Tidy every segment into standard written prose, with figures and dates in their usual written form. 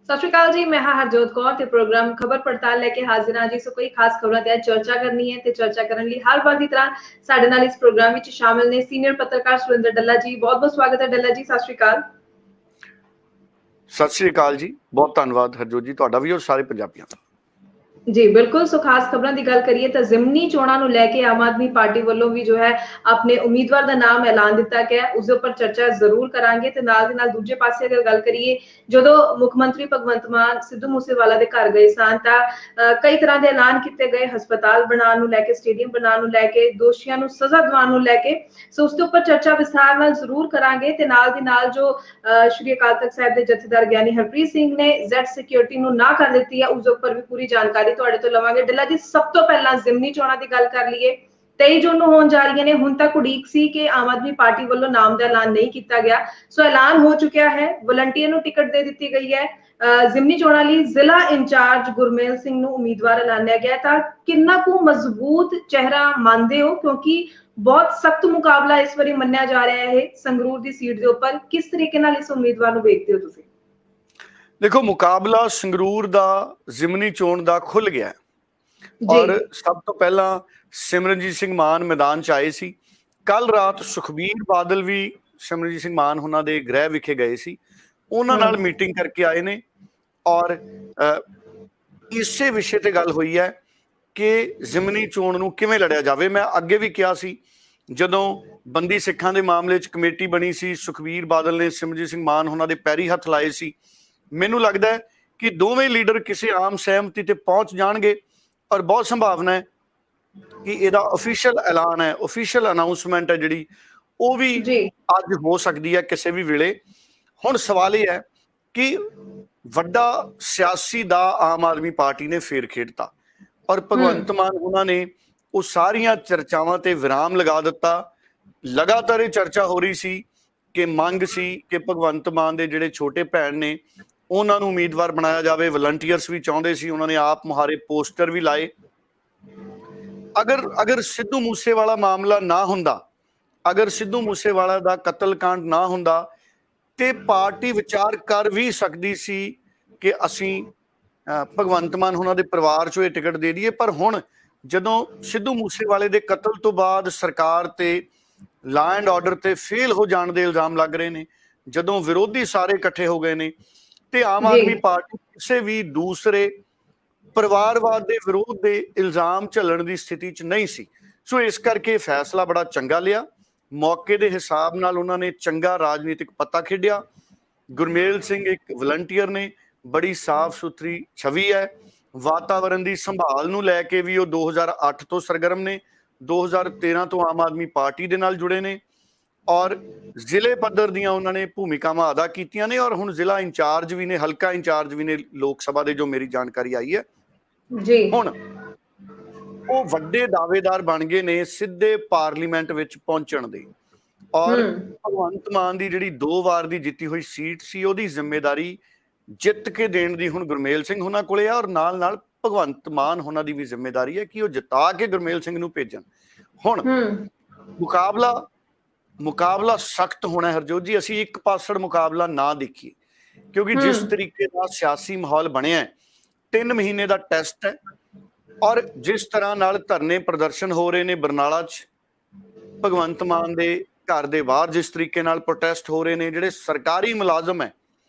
सत श्री अकाल जी, मैं हाँ हरजोत कौर ते प्रोग्राम खबर पड़ताल लेके हाजिर हाँ जी। सो कोई खास खबरों ते चर्चा करनी है ते चर्चा करने लिए हर बार की तरह साडे नाल इस प्रोग्राम विच शामिल ने सीनियर पत्रकार सुरेंद्र डल्ला जी। बहुत-बहुत स्वागत है डल्ला जी, सत श्री अकाल। सत श्री अकाल जी, बहुत धन्यवाद हरजोत जी तुहाडा भी और सारे पंजाबियों का। जी बिल्कुल। सो खास खबरों की गल करिए तो जिमनी चोणां नूं लैके आम आदमी पार्टी वालों भी जो है अपने उम्मीदवार का नाम ऐलान दिता गया, उसके ऊपर चर्चा जरूर करांगे। ते नाल दी नाल दूजे पासे अगर गल करिए, जदों मुख मंत्री भगवंत मान सिद्धू मूसेवाला दे घर गए सन तां कई तरह के ऐलान किए गए, हस्पताल बनाने नूं लैके, स्टेडियम बनाने नूं लैके, दोषियों नूं सज़ा दिवाउण नूं लैके। सो उसके ऊपर चर्चा विस्तार नाल जरूर करांगे। ते नाल दी नाल जो श्री अकाल तख्त साहिब के जथेदार ज्ञानी हरप्रीत सिंह ने Z सिक्योरिटी नूं ना कर दित्ती है, उसके ऊपर भी पूरी जानकारी ਤੁਹਾਡੇ ਤੋਂ ਲਵਾਂਗੇ। ਡੱਲਾ ਜੀ, ਸਭ ਤੋਂ ਪਹਿਲਾਂ ਜ਼ਿਮਨੀ ਚੋਣਾਂ ਦੀ ਗੱਲ ਕਰ ਲਈਏ। 23 ਜੂਨ ਨੂੰ ਹੋਣ ਜਾ ਰਹੀਆਂ ਨੇ। ਹੁਣ ਤੱਕ ਉਡੀਕ ਸੀ ਕਿ ਆਮ ਆਦਮੀ ਪਾਰਟੀ ਵੱਲੋਂ ਨਾਮ ਦਾ ਐਲਾਨ ਨਹੀਂ ਕੀਤਾ ਗਿਆ। ਸੋ ਐਲਾਨ ਹੋ ਚੁੱਕਿਆ ਹੈ, ਵਲੰਟੀਅਰ ਨੂੰ ਟਿਕਟ ਦੇ ਦਿੱਤੀ ਗਈ ਹੈ। ਜ਼ਿਮਨੀ ਚੋਣਾਂ ਲਈ ਜ਼ਿਲ੍ਹਾ ਇੰਚਾਰਜ ਗੁਰਮੇਲ ਸਿੰਘ ਨੂੰ ਉਮੀਦਵਾਰ ਐਲਾਨਿਆ ਗਿਆ। ਤਾਂ ਕਿੰਨਾ ਕੁ ਮਜ਼ਬੂਤ ਚਿਹਰਾ ਮੰਨਦੇ ਹੋ, ਕਿਉਂਕਿ ਬਹੁਤ ਸਖਤ ਮੁਕਾਬਲਾ ਇਸ ਵਾਰੀ ਮੰਨਿਆ ਜਾ ਰਿਹਾ ਹੈ ਸੰਗਰੂਰ ਦੀ ਸੀਟ ਦੇ ਉੱਪਰ। ਕਿਸ ਤਰੀਕੇ ਨਾਲ ਇਸ ਉਮੀਦਵਾਰ ਨੂੰ ਵੇਖਦੇ ਹੋ ਤੁਸੀਂ? देखो, मुकाबला संगरूर दा जिमनी चोण दा खुल गया और सब तो पहला सिमरनजीत सिंह मान मैदान च आए सी। कल रात सुखबीर बादल भी सिमरनजीत सिंह मान उन्हां दे गृह विखे गए सी, उन्हां नाल मीटिंग करके आए ने और इसे विषय ते गल हुई है कि जिमनी चोण नूं किवें लड़िया जावे। मैं अगे भी कहा सी, जदों बंदी सिखां दे मामले च कमेटी बनी सी, सुखबीर बादल ने सिमरनजीत सिंह मान उन्हां दे पैरी हथ लाए सी। ਮੈਨੂੰ ਲੱਗਦਾ ਹੈ ਕਿ ਦੋਵੇਂ ਲੀਡਰ ਕਿਸੇ ਆਮ ਸਹਿਮਤੀ ਤੇ ਪਹੁੰਚ ਜਾਣਗੇ ਔਰ ਬਹੁਤ ਸੰਭਾਵਨਾ ਹੈ ਕਿ ਇਹਦਾ ਅਫੀਸ਼ੀਅਲ ਐਲਾਨ ਹੈ, ਅਫੀਸ਼ੀਅਲ ਅਨਾਉਂਸਮੈਂਟ ਹੈ ਜਿਹੜੀ, ਉਹ ਵੀ ਅੱਜ ਹੋ ਸਕਦੀ ਹੈ ਕਿਸੇ ਵੀ ਵੇਲੇ। ਹੁਣ ਸਵਾਲ ਇਹ ਹੈ ਕਿ ਵੱਡਾ ਸਿਆਸੀ ਦਾ ਆਮ ਆਦਮੀ ਪਾਰਟੀ ਨੇ ਫੇਰ ਖੇਡਤਾ ਔਰ ਭਗਵੰਤ ਮਾਨ ਉਹਨਾਂ ਨੇ ਉਹ ਸਾਰੀਆਂ ਚਰਚਾਵਾਂ ਤੇ ਵਿਰਾਮ ਲਗਾ ਦਿੱਤਾ। ਲਗਾਤਾਰ ਇਹ ਚਰਚਾ ਹੋ ਰਹੀ ਸੀ ਕਿ ਮੰਗ ਸੀ ਕਿ ਭਗਵੰਤ ਮਾਨ ਦੇ ਜਿਹੜੇ ਛੋਟੇ ਭੈਣ ਨੇ ਉਹਨਾਂ ਨੂੰ ਉਮੀਦਵਾਰ ਬਣਾਇਆ ਜਾਵੇ। ਵਲੰਟੀਅਰਸ ਵੀ ਚਾਹੁੰਦੇ ਸੀ, ਉਹਨਾਂ ਨੇ ਆਪ ਮੁਹਾਰੇ ਪੋਸਟਰ ਵੀ ਲਾਏ। ਅਗਰ ਸਿੱਧੂ ਮੂਸੇਵਾਲਾ ਮਾਮਲਾ ਨਾ ਹੁੰਦਾ, ਅਗਰ ਸਿੱਧੂ ਮੂਸੇਵਾਲਾ ਦਾ ਕਤਲकांड ਨਾ ਹੁੰਦਾ ਤੇ ਪਾਰਟੀ ਵਿਚਾਰ ਕਰ ਵੀ ਸਕਦੀ ਸੀ ਕਿ ਅਸੀਂ ਭਗਵੰਤ ਮਾਨ ਉਹਨਾਂ ਦੇ ਪਰਿਵਾਰ ਚੋਂ ਇਹ ਟਿਕਟ ਦੇ ਦਈਏ। ਪਰ ਹੁਣ ਜਦੋਂ ਸਿੱਧੂ ਮੂਸੇਵਾਲੇ ਦੇ ਕਤਲ ਤੋਂ ਬਾਅਦ ਸਰਕਾਰ ਤੇ ਲਾ ਐਂਡ ਆਰਡਰ ਤੇ ਫੇਲ ਹੋ ਜਾਣ ਦੇ ਇਲਜ਼ਾਮ ਲੱਗ ਰਹੇ ਨੇ, ਜਦੋਂ ਵਿਰੋਧੀ ਸਾਰੇ ਇਕੱਠੇ ਹੋ ਗਏ ਨੇ ਤੇ ਆਮ ਆਦਮੀ ਪਾਰਟੀ ਕਿਸੇ ਵੀ ਦੂਸਰੇ ਪਰਿਵਾਰਵਾਦ ਦੇ ਵਿਰੋਧ ਦੇ ਇਲਜ਼ਾਮ ਝੱਲਣ ਦੀ ਸਥਿਤੀ 'ਚ ਨਹੀਂ ਸੀ। ਸੋ ਇਸ ਕਰਕੇ ਫੈਸਲਾ ਬੜਾ ਚੰਗਾ ਲਿਆ। ਮੌਕੇ ਦੇ ਹਿਸਾਬ ਨਾਲ ਉਹਨਾਂ ਨੇ ਚੰਗਾ ਰਾਜਨੀਤਿਕ ਪੱਤਾ ਖੇਡਿਆ। ਗੁਰਮੇਲ ਸਿੰਘ ਇੱਕ ਵਲੰਟੀਅਰ ਨੇ, ਬੜੀ ਸਾਫ਼ ਸੁਥਰੀ ਛਵੀ ਹੈ। ਵਾਤਾਵਰਨ ਦੀ ਸੰਭਾਲ ਨੂੰ ਲੈ ਕੇ ਵੀ ਉਹ 2008 ਤੋਂ ਸਰਗਰਮ ਨੇ, 2013 ਤੋਂ ਆਮ ਆਦਮੀ ਪਾਰਟੀ ਦੇ ਨਾਲ ਜੁੜੇ ਨੇ ਔਰ ਜ਼ਿਲ੍ਹੇ ਪੱਧਰ ਦੀਆਂ ਉਹਨਾਂ ਨੇ ਭੂਮਿਕਾਵਾਂ ਅਦਾ ਕੀਤੀਆਂ ਨੇ ਔਰ ਹੁਣ ਜ਼ਿਲ੍ਹਾ ਇੰਚਾਰਜ ਵੀ ਨੇ, ਹਲਕਾ ਇੰਚਾਰਜ ਵੀ ਨੇ ਲੋਕ ਸਭਾ ਦੇ, ਜੋ ਮੇਰੀ ਜਾਣਕਾਰੀ ਆਈ ਹੈ। ਹੁਣ ਉਹ ਵੱਡੇ ਦਾਅਵੇਦਾਰ ਬਣ ਗਏ ਨੇ ਸਿੱਧੇ ਪਾਰਲੀਮੈਂਟ ਵਿੱਚ ਪਹੁੰਚਣ ਦੇ ਔਰ ਭਗਵੰਤ ਮਾਨ ਦੀ ਜਿਹੜੀ 2 ਵਾਰ ਦੀ ਜਿੱਤੀ ਹੋਈ ਸੀਟ ਸੀ ਉਹਦੀ ਜ਼ਿੰਮੇਵਾਰੀ ਜਿੱਤ ਕੇ ਦੇਣ ਦੀ ਹੁਣ ਗੁਰਮੇਲ ਸਿੰਘ ਉਹਨਾਂ ਕੋਲੇ ਆ ਔਰ ਨਾਲ ਨਾਲ ਭਗਵੰਤ ਮਾਨ ਉਹਨਾਂ ਦੀ ਵੀ ਜ਼ਿੰਮੇਵਾਰੀ ਹੈ ਕਿ ਉਹ ਜਿਤਾ ਕੇ ਗੁਰਮੇਲ ਸਿੰਘ ਨੂੰ ਭੇਜਣ। ਹੁਣ ਮੁਕਾਬਲਾ ਸਖਤ ਹੋਣਾ ਹਰਜੋਤ ਜੀ। ਅਸੀਂ ਇੱਕ ਪਾਸੜ ਮੁਕਾਬਲਾ ਨਾ ਦੇਖੀਏ ਕਿਉਂਕਿ ਜਿਸ ਤਰੀਕੇ ਦਾ ਸਿਆਸੀ ਮਾਹੌਲ ਬਣਿਆ 3 ਮਹੀਨੇ ਦਾ ਟੈਸਟ ਹੈ ਔਰ ਜਿਸ ਤਰ੍ਹਾਂ ਨਾਲ ਧਰਨੇ ਪ੍ਰਦਰਸ਼ਨ ਹੋ ਰਹੇ ਨੇ ਬਰਨਾਲਾ 'ਚ, ਭਗਵੰਤ ਮਾਨ ਦੇ ਘਰ ਦੇ ਬਾਹਰ ਜਿਸ ਤਰੀਕੇ ਨਾਲ ਪ੍ਰੋਟੈਸਟ ਹੋ ਰਹੇ ਨੇ, ਜਿਹੜੇ ਸਰਕਾਰੀ ਮੁਲਾਜ਼ਮ ਹੈ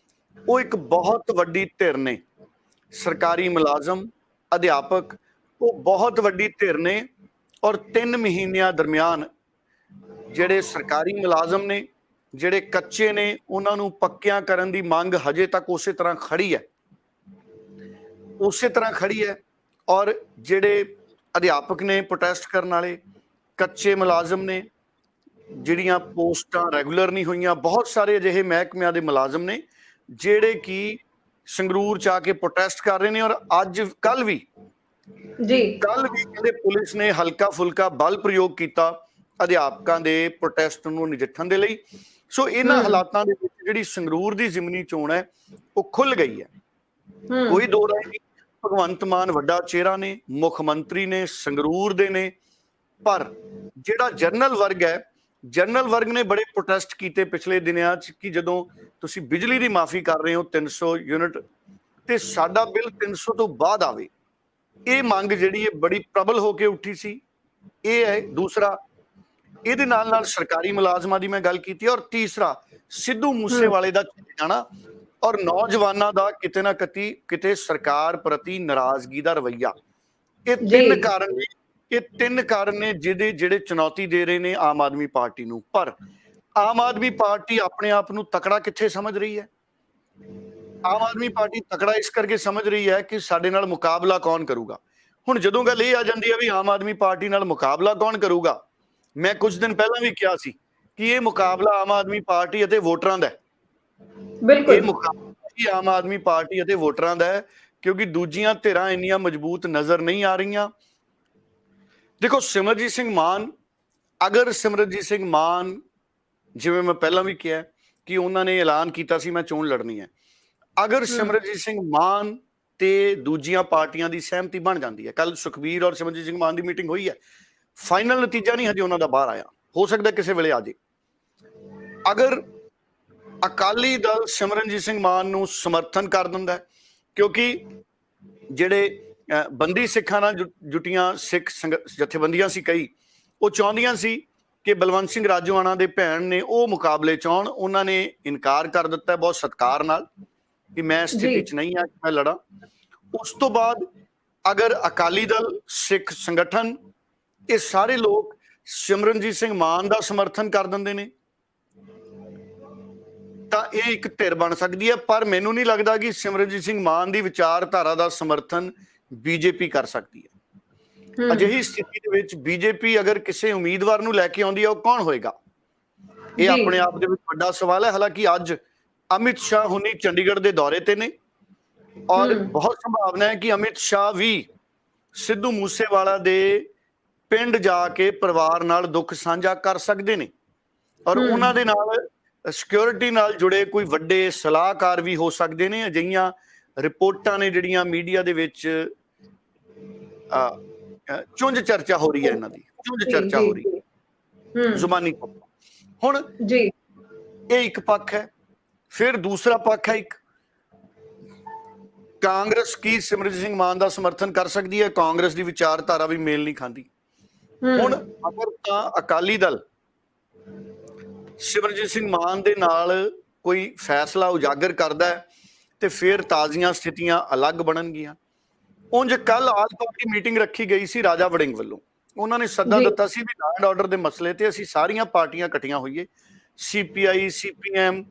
ਉਹ ਇੱਕ ਬਹੁਤ ਵੱਡੀ ਧਿਰ ਨੇ। ਸਰਕਾਰੀ ਮੁਲਾਜ਼ਮ, ਅਧਿਆਪਕ ਉਹ ਬਹੁਤ ਵੱਡੀ ਧਿਰ ਨੇ ਔਰ 3 ਮਹੀਨਿਆਂ ਦਰਮਿਆਨ ਜਿਹੜੇ ਸਰਕਾਰੀ ਮੁਲਾਜ਼ਮ ਨੇ, ਜਿਹੜੇ ਕੱਚੇ ਨੇ, ਉਹਨਾਂ ਨੂੰ ਪੱਕਿਆਂ ਕਰਨ ਦੀ ਮੰਗ ਹਜੇ ਤੱਕ ਉਸੇ ਤਰ੍ਹਾਂ ਖੜੀ ਹੈ ਔਰ ਜਿਹੜੇ ਅਧਿਆਪਕ ਨੇ, ਪ੍ਰੋਟੈਸਟ ਕਰਨ ਵਾਲੇ ਕੱਚੇ ਮੁਲਾਜ਼ਮ ਨੇ, ਜਿਹੜੀਆਂ ਪੋਸਟਾਂ ਰੈਗੂਲਰ ਨਹੀਂ ਹੋਈਆਂ, ਬਹੁਤ ਸਾਰੇ ਅਜਿਹੇ ਮਹਿਕਮਿਆਂ ਦੇ ਮੁਲਾਜ਼ਮ ਨੇ ਜਿਹੜੇ ਕਿ ਸੰਗਰੂਰ 'ਚ ਆ ਕੇ ਪ੍ਰੋਟੈਸਟ ਕਰ ਰਹੇ ਨੇ ਔਰ ਕੱਲ ਵੀ ਕਹਿੰਦੇ ਪੁਲਿਸ ਨੇ ਹਲਕਾ ਫੁਲਕਾ ਬਲ ਪ੍ਰਯੋਗ ਕੀਤਾ ਅਧਿਆਪਕਾਂ ਦੇ ਪ੍ਰੋਟੈਸਟ ਨੂੰ ਨਜਿੱਠਣ ਦੇ ਲਈ। ਸੋ ਇਹਨਾਂ ਹਾਲਾਤਾਂ ਦੇ ਵਿੱਚ ਜਿਹੜੀ ਸੰਗਰੂਰ ਦੀ ਜ਼ਿਮਨੀ ਚੋਣ ਹੈ ਉਹ ਖੁੱਲ ਗਈ ਹੈ। ਕੋਈ ਦੋ ਰਾਏ ਨਹੀਂ, ਭਗਵੰਤ ਮਾਨ ਵੱਡਾ ਚਿਹਰਾ ਨੇ, ਮੁੱਖ ਮੰਤਰੀ ਨੇ, ਸੰਗਰੂਰ ਦੇ ਨੇ। ਪਰ ਜਿਹੜਾ ਜਨਰਲ ਵਰਗ ਹੈ, ਜਨਰਲ ਵਰਗ ਨੇ ਬੜੇ ਪ੍ਰੋਟੈਸਟ ਕੀਤੇ ਪਿਛਲੇ ਦਿਨਾਂ 'ਚ ਕਿ ਜਦੋਂ ਤੁਸੀਂ ਬਿਜਲੀ ਦੀ ਮਾਫੀ ਕਰ ਰਹੇ ਹੋ 300 ਯੂਨਿਟ ਤੇ ਸਾਡਾ ਬਿੱਲ 300 ਤੋਂ ਬਾਅਦ ਆਵੇ। ਇਹ ਮੰਗ ਜਿਹੜੀ ਹੈ ਬੜੀ ਪ੍ਰਬਲ ਹੋ ਕੇ ਉੱਠੀ ਸੀ। ਇਹ ਹੈ ਦੂਸਰਾ। ਇਹਦੇ ਨਾਲ ਨਾਲ ਸਰਕਾਰੀ ਮੁਲਾਜ਼ਮਾਂ ਦੀ ਮੈਂ ਗੱਲ ਕੀਤੀ, ਔਰ ਤੀਸਰਾ ਸਿੱਧੂ ਮੂਸੇਵਾਲੇ ਦਾ ਚਲੇ ਜਾਣਾ, ਔਰ ਨੌਜਵਾਨਾਂ ਦਾ ਕਿਤੇ ਨਾ ਕਿਤੇ ਸਰਕਾਰ ਪ੍ਰਤੀ ਨਾਰਾਜ਼ਗੀ ਦਾ ਰਵੱਈਆ। ਇਹ ਤਿੰਨ ਕਾਰਨ ਨੇ ਜਿਹੜੇ ਚੁਣੌਤੀ ਦੇ ਰਹੇ ਨੇ ਆਮ ਆਦਮੀ ਪਾਰਟੀ ਨੂੰ। ਪਰ ਆਮ ਆਦਮੀ ਪਾਰਟੀ ਆਪਣੇ ਆਪ ਨੂੰ ਤਕੜਾ ਕਿੱਥੇ ਸਮਝ ਰਹੀ ਹੈ? ਆਮ ਆਦਮੀ ਪਾਰਟੀ ਤਕੜਾ ਇਸ ਕਰਕੇ ਸਮਝ ਰਹੀ ਹੈ ਕਿ ਸਾਡੇ ਨਾਲ ਮੁਕਾਬਲਾ ਕੌਣ ਕਰੂਗਾ। ਹੁਣ ਜਦੋਂ ਗੱਲ ਇਹ ਆ ਜਾਂਦੀ ਹੈ ਵੀ ਆਮ ਆਦਮੀ ਪਾਰਟੀ ਨਾਲ ਮੁਕਾਬਲਾ ਕੌਣ ਕਰੂਗਾ, ਮੈਂ ਕੁਝ ਦਿਨ ਪਹਿਲਾਂ ਵੀ ਕਿਹਾ ਸੀ ਕਿ ਇਹ ਮੁਕਾਬਲਾ ਆਮ ਆਦਮੀ ਪਾਰਟੀ ਅਤੇ ਵੋਟਰਾਂ ਦਾ ਹੈ। ਬਿਲਕੁਲ, ਇਹ ਮੁਕਾਬਲਾ ਆਮ ਆਦਮੀ ਪਾਰਟੀ ਅਤੇ ਵੋਟਰਾਂ ਦਾ ਹੈ, ਕਿਉਂਕਿ ਦੂਜੀਆਂ ਧਿਰਾਂ ਇੰਨੀਆਂ ਮਜ਼ਬੂਤ ਨਜ਼ਰ ਨਹੀਂ ਆ ਰਹੀਆਂ। ਦੇਖੋ, ਸਿਮਰਜੀਤ ਸਿੰਘ ਮਾਨ, ਅਗਰ ਸਿਮਰਜੀਤ ਸਿੰਘ ਮਾਨ, ਜਿਵੇਂ ਮੈਂ ਪਹਿਲਾਂ ਵੀ ਕਿਹਾ ਕਿ ਉਹਨਾਂ ਨੇ ਐਲਾਨ ਕੀਤਾ ਸੀ ਮੈਂ ਚੋਣ ਲੜਨੀ ਹੈ, ਅਗਰ ਸਿਮਰਜੀਤ ਸਿੰਘ ਮਾਨ ਤੇ ਦੂਜੀਆਂ ਪਾਰਟੀਆਂ ਦੀ ਸਹਿਮਤੀ ਬਣ ਜਾਂਦੀ ਹੈ, ਕੱਲ ਸੁਖਬੀਰ ਔਰ ਸਿਮਰਜੀਤ ਸਿੰਘ ਮਾਨ ਦੀ ਮੀਟਿੰਗ ਹੋਈ ਹੈ, ਫਾਈਨਲ ਨਤੀਜਾ ਨਹੀਂ ਹਜੇ ਉਹਨਾਂ ਦਾ ਬਾਹਰ ਆਇਆ, ਹੋ ਸਕਦਾ ਕਿਸੇ ਵੇਲੇ ਆ ਜੇ। ਅਗਰ ਅਕਾਲੀ ਦਲ ਸਿਮਰਨਜੀਤ ਸਿੰਘ ਮਾਨ ਨੂੰ ਸਮਰਥਨ ਕਰ ਦਿੰਦਾ, ਕਿਉਂਕਿ ਜਿਹੜੇ ਬੰਦੀ ਸਿੱਖਾਂ ਨਾਲ ਜੁਟੀਆਂ ਸਿੱਖ ਜਥੇਬੰਦੀਆਂ ਸੀ ਕਈ, ਉਹ ਚਾਹੁੰਦੀਆਂ ਸੀ ਕਿ ਬਲਵੰਤ ਸਿੰਘ ਰਾਜੋਆਣਾ ਦੇ ਭੈਣ ਨੇ ਉਹ ਮੁਕਾਬਲੇ ਚ ਆਉਣ। ਉਹਨਾਂ ਨੇ ਇਨਕਾਰ ਕਰ ਦਿੱਤਾ ਬਹੁਤ ਸਤਿਕਾਰ ਨਾਲ ਕਿ ਮੈਂ ਸਥਿਤੀ ਚ ਨਹੀਂ ਆ ਕਿ ਮੈਂ ਲੜਾਂ। ਉਸ ਤੋਂ ਬਾਅਦ ਅਗਰ ਅਕਾਲੀ ਦਲ, ਸਿੱਖ ਸੰਗਠਨ, ਇਹ ਸਾਰੇ ਲੋਕ ਸਿਮਰਨਜੀਤ ਸਿੰਘ ਮਾਨ ਦਾ ਸਮਰਥਨ ਕਰ ਦਿੰਦੇ ਨੇ ਤਾਂ ਇਹ ਇੱਕ ਧਿਰ ਬਣ ਸਕਦੀ ਹੈ। ਪਰ ਮੈਨੂੰ ਨਹੀਂ ਲੱਗਦਾ ਕਿ ਸਿਮਰਨਜੀਤ ਸਿੰਘ ਮਾਨ ਦੀ ਵਿਚਾਰਧਾਰਾ ਦਾ ਸਮਰਥਨ ਬੀਜੇਪੀ ਕਰ ਸਕਦੀ ਹੈ। ਅਜਿਹੀ ਸਥਿਤੀ ਦੇ ਵਿੱਚ ਬੀਜੇਪੀ ਅਗਰ ਕਿਸੇ ਉਮੀਦਵਾਰ ਨੂੰ ਲੈ ਕੇ ਆਉਂਦੀ ਹੈ, ਉਹ ਕੌਣ ਹੋਏਗਾ? ਇਹ ਆਪਣੇ ਆਪ ਦੇ ਵਿੱਚ ਵੱਡਾ ਸਵਾਲ ਹੈ। ਹਾਲਾਂਕਿ ਅੱਜ ਅਮਿਤ ਸ਼ਾਹ ਹੁਣੀ ਚੰਡੀਗੜ੍ਹ ਦੇ ਦੌਰੇ ਤੇ ਨੇ, ਔਰ ਬਹੁਤ ਸੰਭਾਵਨਾ ਹੈ ਕਿ ਅਮਿਤ ਸ਼ਾਹ ਵੀ ਸਿੱਧੂ ਮੂਸੇਵਾਲਾ ਦੇ ਪਿੰਡ ਜਾ ਕੇ ਪਰਿਵਾਰ ਨਾਲ ਦੁੱਖ ਸਾਂਝਾ ਕਰ ਸਕਦੇ ਨੇ, ਔਰ ਉਹਨਾਂ ਦੇ ਨਾਲ ਸਿਕਿਉਰਿਟੀ ਨਾਲ ਜੁੜੇ ਕੋਈ ਵੱਡੇ ਸਲਾਹਕਾਰ ਵੀ ਹੋ ਸਕਦੇ ਨੇ। ਅਜਿਹੀਆਂ ਰਿਪੋਰਟਾਂ ਨੇ ਜਿਹੜੀਆਂ ਮੀਡੀਆ ਦੇ ਵਿੱਚ ਚੁੰਝ ਚਰਚਾ ਹੋ ਰਹੀ ਹੈ, ਇਹਨਾਂ ਦੀ ਚੁੰਝ ਚਰਚਾ ਹੋ ਰਹੀ ਹੈ ਜ਼ੁਬਾਨੀ। ਹੁਣ ਇਹ ਇੱਕ ਪੱਖ ਹੈ। ਫਿਰ ਦੂਸਰਾ ਪੱਖ ਹੈ ਇੱਕ ਕਾਂਗਰਸ। ਕੀ ਸਿਮਰਜੀਤ ਸਿੰਘ ਮਾਨ ਦਾ ਸਮਰਥਨ ਕਰ ਸਕਦੀ ਹੈ? ਕਾਂਗਰਸ ਦੀ ਵਿਚਾਰਧਾਰਾ ਵੀ ਮੇਲ ਨਹੀਂ ਖਾਂਦੀ। ਹੁਣ ਅਗਰ ਤਾਂ ਅਕਾਲੀ ਦਲ ਸਿਮਰਜੀਤ ਸਿੰਘ ਮਾਨ ਦੇ ਨਾਲ ਕੋਈ ਫੈਸਲਾ ਉਜਾਗਰ ਕਰਦਾ ਹੈ ਤੇ ਫਿਰ ਤਾਜ਼ੀਆਂ ਸਥਿਤੀਆਂ ਅਲੱਗ ਬਣਨਗੀਆਂ। ਉਂਝ ਕੱਲ ਆਲ ਪਾਰਟੀ ਮੀਟਿੰਗ ਰੱਖੀ ਗਈ ਸੀ ਰਾਜਾ ਵੜਿੰਗ ਵੱਲੋਂ। ਉਹਨਾਂ ਨੇ ਸੱਦਾ ਦਿੱਤਾ ਸੀ ਵੀ ਲਾਅ ਐਂਡ ਆਰਡਰ ਦੇ ਮਸਲੇ ਤੇ ਅਸੀਂ ਸਾਰੀਆਂ ਪਾਰਟੀਆਂ ਇਕੱਠੀਆਂ ਹੋਈਏ, CPI, CPM,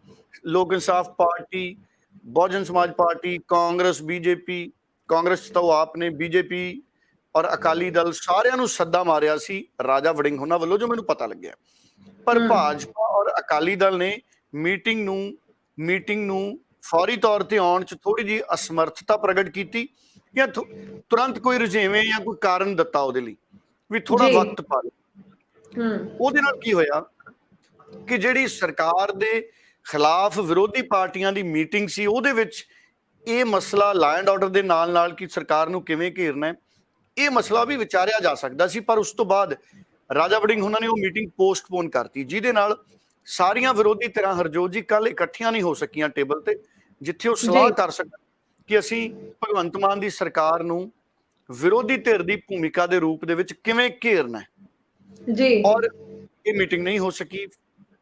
ਲੋਕ ਇਨਸਾਫ ਪਾਰਟੀ, ਬਹੁਜਨ ਸਮਾਜ ਪਾਰਟੀ, ਕਾਂਗਰਸ, BJP, ਕਾਂਗਰਸ ਤਾਂ ਉਹ ਆਪ ਨੇ, BJP ਔਰ ਅਕਾਲੀ ਦਲ, ਸਾਰਿਆਂ ਨੂੰ ਸੱਦਾ ਮਾਰਿਆ ਸੀ ਰਾਜਾ ਵੜਿੰਗ ਉਹਨਾਂ ਵੱਲੋਂ, ਜੋ ਮੈਨੂੰ ਪਤਾ ਲੱਗਿਆ। ਪਰ ਭਾਜਪਾ ਔਰ ਅਕਾਲੀ ਦਲ ਨੇ ਮੀਟਿੰਗ ਨੂੰ ਫੌਰੀ ਤੌਰ ਤੇ ਆਉਣ ਚ ਥੋੜੀ ਜਿਹੀ ਅਸਮਰਥਤਾ ਪ੍ਰਗਟ ਕੀਤੀ, ਜਾਂ ਤੁਰੰਤ ਕੋਈ ਰੁਝੇਵੇਂ ਜਾਂ ਕੋਈ ਕਾਰਨ ਦਿੱਤਾ ਉਹਦੇ ਲਈ ਵੀ ਥੋੜਾ ਵਕਤ ਪਾ ਲਓ। ਉਹਦੇ ਨਾਲ ਕੀ ਹੋਇਆ ਕਿ ਜਿਹੜੀ ਸਰਕਾਰ ਦੇ ਖਿਲਾਫ ਵਿਰੋਧੀ ਪਾਰਟੀਆਂ ਦੀ ਮੀਟਿੰਗ ਸੀ, ਉਹਦੇ ਵਿੱਚ ਇਹ ਮਸਲਾ ਲਾਅ ਐਂਡ ਆਰਡਰ ਦੇ ਨਾਲ ਨਾਲ ਕਿ ਸਰਕਾਰ ਨੂੰ ਕਿਵੇਂ ਘੇਰਨਾ ਹੈ, ਇਹ ਮਸਲਾ ਵੀ ਵਿਚਾਰਿਆ ਜਾ ਸਕਦਾ ਸੀ। ਪਰ ਉਸ ਤੋਂ ਬਾਅਦ ਰਾਜਾ ਵੜਿੰਗ ਉਹਨਾਂ ਨੇ ਉਹ ਮੀਟਿੰਗ ਪੋਸਟਪੋਨ ਕਰਤੀ, ਜਿਹਦੇ ਨਾਲ ਸਾਰੀਆਂ ਵਿਰੋਧੀ ਧਿਰਾਂ ਹਰਜੋਤ ਜੀ ਕੱਲ ਇਕੱਠੀਆਂ ਨਹੀਂ ਹੋ ਸਕੀਆਂ ਟੇਬਲ ਤੇ, ਜਿੱਥੇ ਉਹ ਸਲਾਹ ਕਰ ਸਕਣ ਕਿ ਅਸੀਂ ਭਗਵੰਤ ਮਾਨ ਦੀ ਸਰਕਾਰ ਨੂੰ ਵਿਰੋਧੀ ਧਿਰ ਦੀ ਭੂਮਿਕਾ ਦੇ ਰੂਪ ਦੇ ਵਿੱਚ ਕਿਵੇਂ ਘੇਰਨਾ ਹੈ ਜੀ। ਔਰ ਇਹ ਮੀਟਿੰਗ ਨਹੀਂ ਹੋ ਸਕੀ।